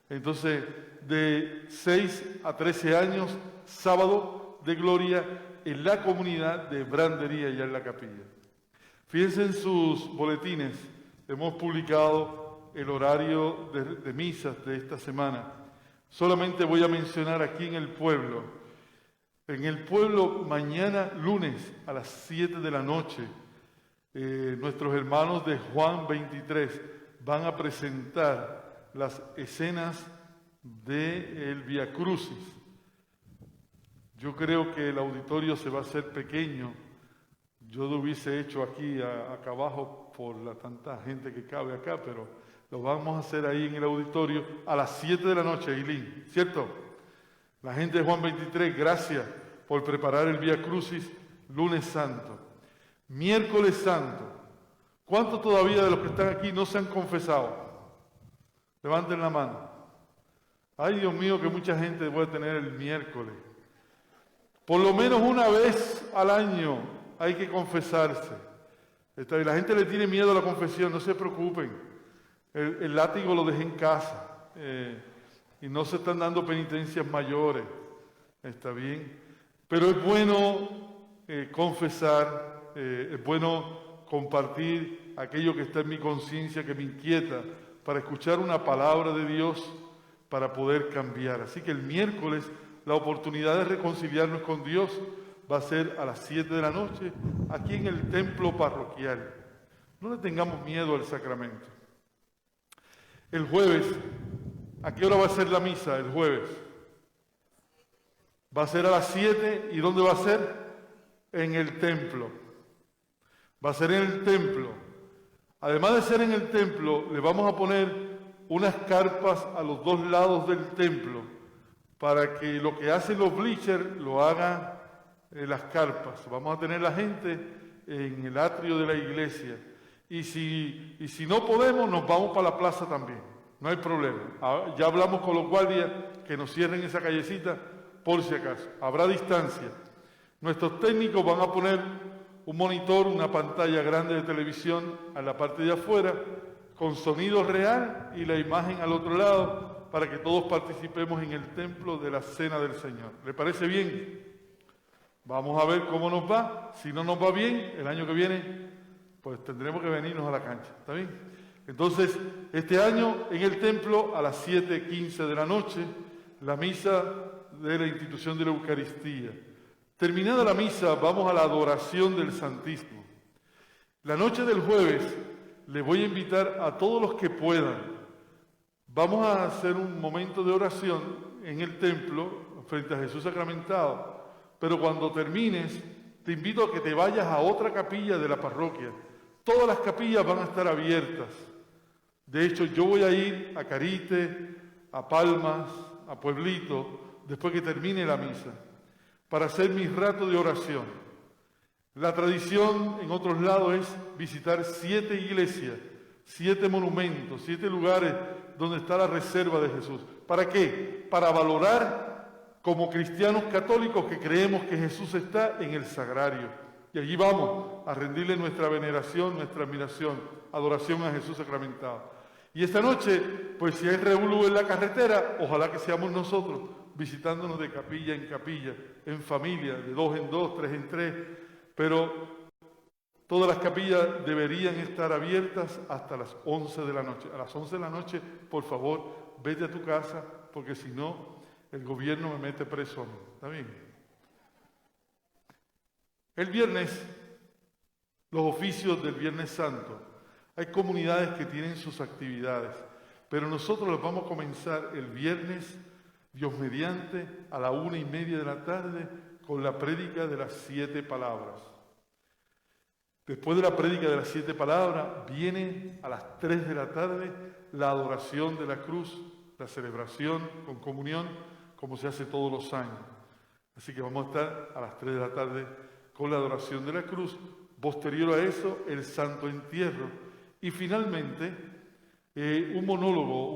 Entonces, de 6 a 13 años, sábado de gloria en la comunidad de Brandería, allá en la capilla. Fíjense en sus boletines, hemos publicado el horario de misas de esta semana. Solamente voy a mencionar aquí en el pueblo. En el pueblo, mañana lunes a las 7 de la noche, nuestros hermanos de Juan 23 van a presentar las escenas del Vía Crucis. Yo creo que el auditorio se va a hacer pequeño. Yo lo hubiese hecho aquí, acá abajo, por la tanta gente que cabe acá, pero lo vamos a hacer ahí en el auditorio a las 7 de la noche, Ailín, ¿cierto? La gente de Juan 23, gracias por preparar el Vía Crucis, lunes santo. Miércoles santo. ¿Cuántos todavía de los que están aquí no se han confesado? Levanten la mano. Ay, Dios mío, que mucha gente puede tener el miércoles. Por lo menos una vez al año hay que confesarse. La gente le tiene miedo a la confesión, no se preocupen. El látigo lo dejé en casa. Y no se están dando penitencias mayores. ¿Está bien? Pero es bueno confesar, es bueno compartir aquello que está en mi conciencia, que me inquieta, para escuchar una palabra de Dios, para poder cambiar. Así que el miércoles la oportunidad de reconciliarnos con Dios va a ser a las 7 de la noche, aquí en el templo parroquial. No le tengamos miedo al sacramento. El jueves, ¿a qué hora va a ser la misa el jueves? Va a ser a las 7, ¿y dónde va a ser? En el templo. Va a ser en el templo. Además de ser en el templo, le vamos a poner unas carpas a los dos lados del templo, para que lo que hacen los bleachers lo hagan las carpas. Vamos a tener la gente en el atrio de la iglesia. Y si no podemos, nos vamos para la plaza también. No hay problema. Ya hablamos con los guardias que nos cierren esa callecita por si acaso. Habrá distancia. Nuestros técnicos van a poner un monitor, una pantalla grande de televisión a la parte de afuera, con sonido real y la imagen al otro lado, para que todos participemos en el templo de la Cena del Señor. ¿Le parece bien? Vamos a ver cómo nos va. Si no nos va bien, el año que viene, pues tendremos que venirnos a la cancha. ¿Está bien? Entonces, este año en el templo, a las 7:15 de la noche, la misa de la institución de la Eucaristía. Terminada la misa, vamos a la adoración del Santísimo. La noche del jueves, les voy a invitar a todos los que puedan. Vamos a hacer un momento de oración en el templo, frente a Jesús sacramentado. Pero cuando termines, te invito a que te vayas a otra capilla de la parroquia. Todas las capillas van a estar abiertas. De hecho, yo voy a ir a Carite, a Palmas, a Pueblito, después que termine la misa, para hacer mi rato de oración. La tradición en otros lados es visitar 7 iglesias, 7 monumentos, 7 lugares donde está la reserva de Jesús. ¿Para qué? Para valorar como cristianos católicos que creemos que Jesús está en el sagrario. Y allí vamos a rendirle nuestra veneración, nuestra admiración, adoración a Jesús sacramentado. Y esta noche, pues si hay revolú en la carretera, ojalá que seamos nosotros visitándonos de capilla en capilla, en familia, de 2 en 2, 3 en 3, pero todas las capillas deberían estar abiertas hasta las 11 de la noche. A las 11 de la noche, por favor, vete a tu casa, porque si no, el gobierno me mete preso a mí. ¿Está bien? El viernes, los oficios del Viernes Santo. Hay comunidades que tienen sus actividades, pero nosotros las vamos a comenzar el viernes, Dios mediante, a la 1:30 de la tarde, con la prédica de las 7 palabras. Después de la prédica de las 7 palabras, viene a las 3 de la tarde la adoración de la cruz, la celebración con comunión, como se hace todos los años. Así que vamos a estar a las 3 de la tarde con la adoración de la cruz. Posterior a eso, el Santo Entierro. Y finalmente, un monólogo,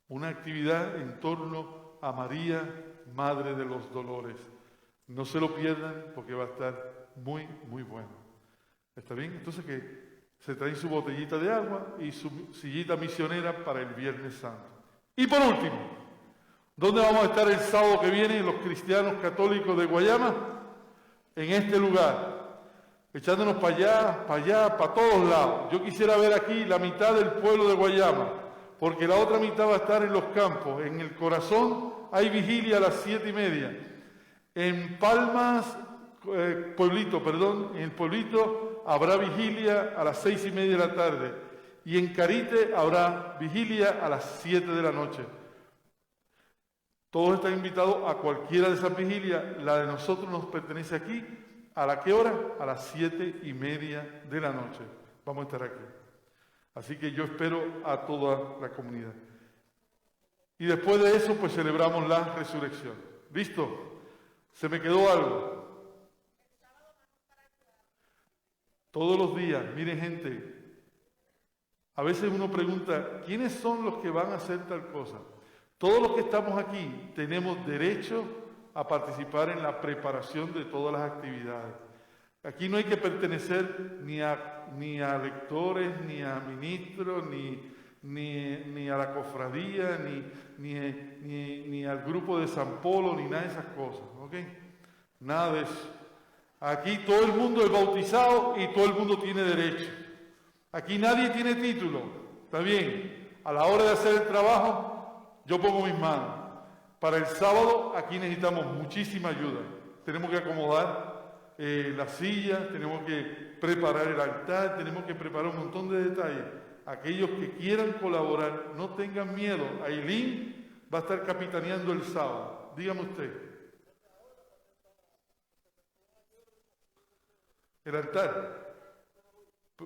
una actividad en torno a María, Madre de los Dolores. No se lo pierdan porque va a estar muy, muy bueno. ¿Está bien? Entonces que se traen su botellita de agua y su sillita misionera para el Viernes Santo. Y por último, ¿dónde vamos a estar el sábado que viene los cristianos católicos de Guayama? En este lugar. Echándonos para allá, para todos lados. Yo quisiera ver aquí la mitad del pueblo de Guayama, porque la otra mitad va a estar en los campos. En el corazón hay vigilia a las 7:30. En Palmas, en el pueblito habrá vigilia a las 6:30 de la tarde. Y en Carite habrá vigilia a las 7 de la noche. Todos están invitados a cualquiera de esas vigilias. La de nosotros nos pertenece aquí. ¿A la qué hora? A las 7:30 de la noche. Vamos a estar aquí. Así que yo espero a toda la comunidad. Y después de eso, pues celebramos la resurrección. ¿Listo? ¿Se me quedó algo? Todos los días, miren gente, a veces uno pregunta, ¿quiénes son los que van a hacer tal cosa? Todos los que estamos aquí tenemos derecho a participar en la preparación de todas las actividades. Aquí no hay que pertenecer ni a lectores, ni a ministros, ni a la cofradía, ni al grupo de San Polo, ni nada de esas cosas, ¿ok? Nada de eso. Aquí todo el mundo es bautizado y todo el mundo tiene derecho. Aquí nadie tiene título, ¿está bien? A la hora de hacer el trabajo, yo pongo mis manos. Para el sábado, aquí necesitamos muchísima ayuda. Tenemos que acomodar las sillas, tenemos que preparar el altar, tenemos que preparar un montón de detalles. Aquellos que quieran colaborar, no tengan miedo. Ailín va a estar capitaneando el sábado. Dígame usted. El altar.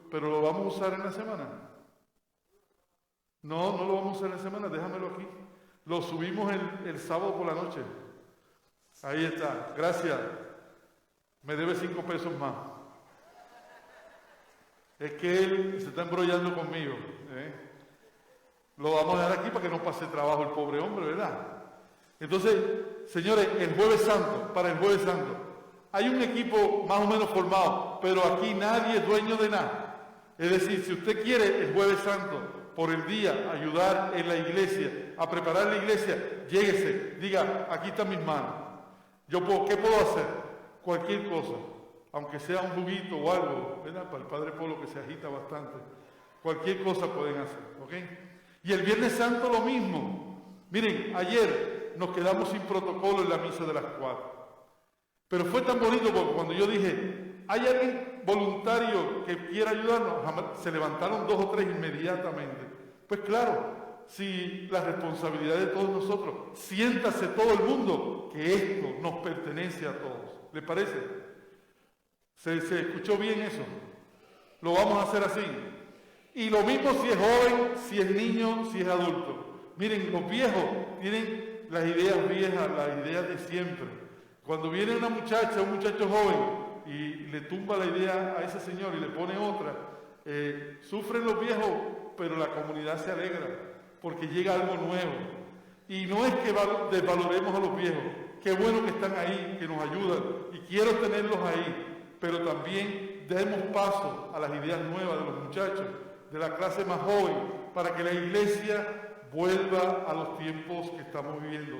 ¿Pero lo vamos a usar en la semana? No, no lo vamos a usar en la semana, déjamelo aquí. Lo subimos el sábado por la noche. Ahí está. Gracias. Me debe 5 pesos más. Es que él se está embrollando conmigo. Lo vamos a dejar aquí para que no pase trabajo el pobre hombre, ¿verdad? Entonces, señores, el Jueves Santo, para el Jueves Santo, Hay un equipo más o menos formado, pero aquí nadie es dueño de nada. Es decir, si usted quiere el Jueves Santo por el día ayudar en la iglesia, a preparar la iglesia, lléguese, diga, aquí están mis manos. ¿Qué puedo hacer? Cualquier cosa, aunque sea un juguito o algo, ¿verdad? Para el Padre Polo que se agita bastante. Cualquier cosa pueden hacer, ¿ok? Y el Viernes Santo lo mismo. Miren, ayer nos quedamos sin protocolo en la misa de las 4. Pero fue tan bonito porque cuando yo dije, ¿hay alguien voluntario que quiera ayudarnos? Se levantaron 2 o 3 inmediatamente. Pues claro, si la responsabilidad de todos nosotros, siéntase todo el mundo que esto nos pertenece a todos. ¿Le parece? ¿Se escuchó bien eso? Lo vamos a hacer así. Y lo mismo si es joven, si es niño, si es adulto. Miren, los viejos tienen las ideas viejas, las ideas de siempre. Cuando viene una muchacha, un muchacho joven, y le tumba la idea a ese señor y le pone otra, sufren los viejos, pero la comunidad se alegra, porque llega algo nuevo. Y no es que desvaloremos a los viejos, qué bueno que están ahí, que nos ayudan, y quiero tenerlos ahí, pero también demos paso a las ideas nuevas de los muchachos, de la clase más joven, para que la iglesia vuelva a los tiempos que estamos viviendo.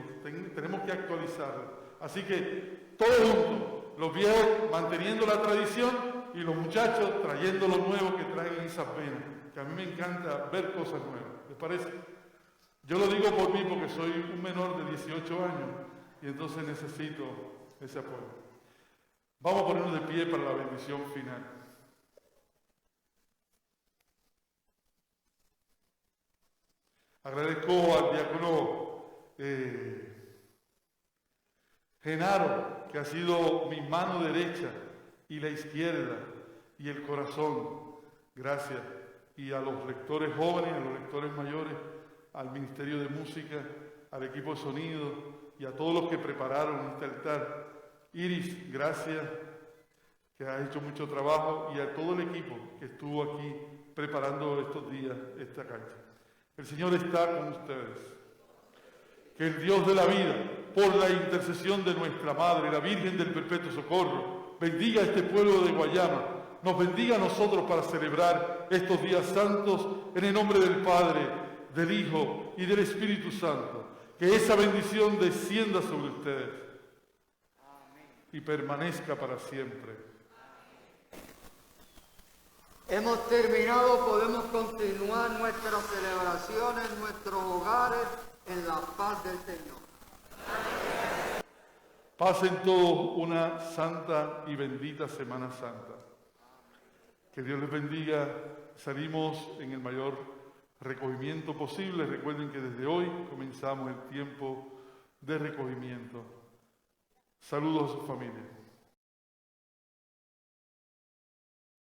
Tenemos que actualizarla. Así que todos juntos, los viejos manteniendo la tradición y los muchachos trayendo lo nuevo que traen en esas venas, que a mí me encanta ver cosas nuevas. ¿Les parece? Yo lo digo por mí porque soy un menor de 18 años y entonces necesito ese apoyo. Vamos a ponernos de pie para la bendición final. Agradezco al diácono Genaro, que ha sido mi mano derecha y la izquierda y el corazón. Gracias. Y a los lectores jóvenes, a los lectores mayores, al Ministerio de Música, al equipo de sonido y a todos los que prepararon este altar. Iris, gracias, que ha hecho mucho trabajo, y a todo el equipo que estuvo aquí preparando estos días esta cancha. El Señor está con ustedes. Que el Dios de la vida, por la intercesión de nuestra Madre, la Virgen del Perpetuo Socorro, bendiga a este pueblo de Guayama, nos bendiga a nosotros para celebrar estos días santos en el nombre del Padre, del Hijo y del Espíritu Santo. Que esa bendición descienda sobre ustedes y permanezca para siempre. Hemos terminado, podemos continuar nuestras celebraciones, nuestros hogares, en la paz del Señor. Pasen todos una santa y bendita Semana Santa. Que Dios les bendiga. Salimos en el mayor recogimiento posible. Recuerden que desde hoy comenzamos el tiempo de recogimiento. Saludos a su familia.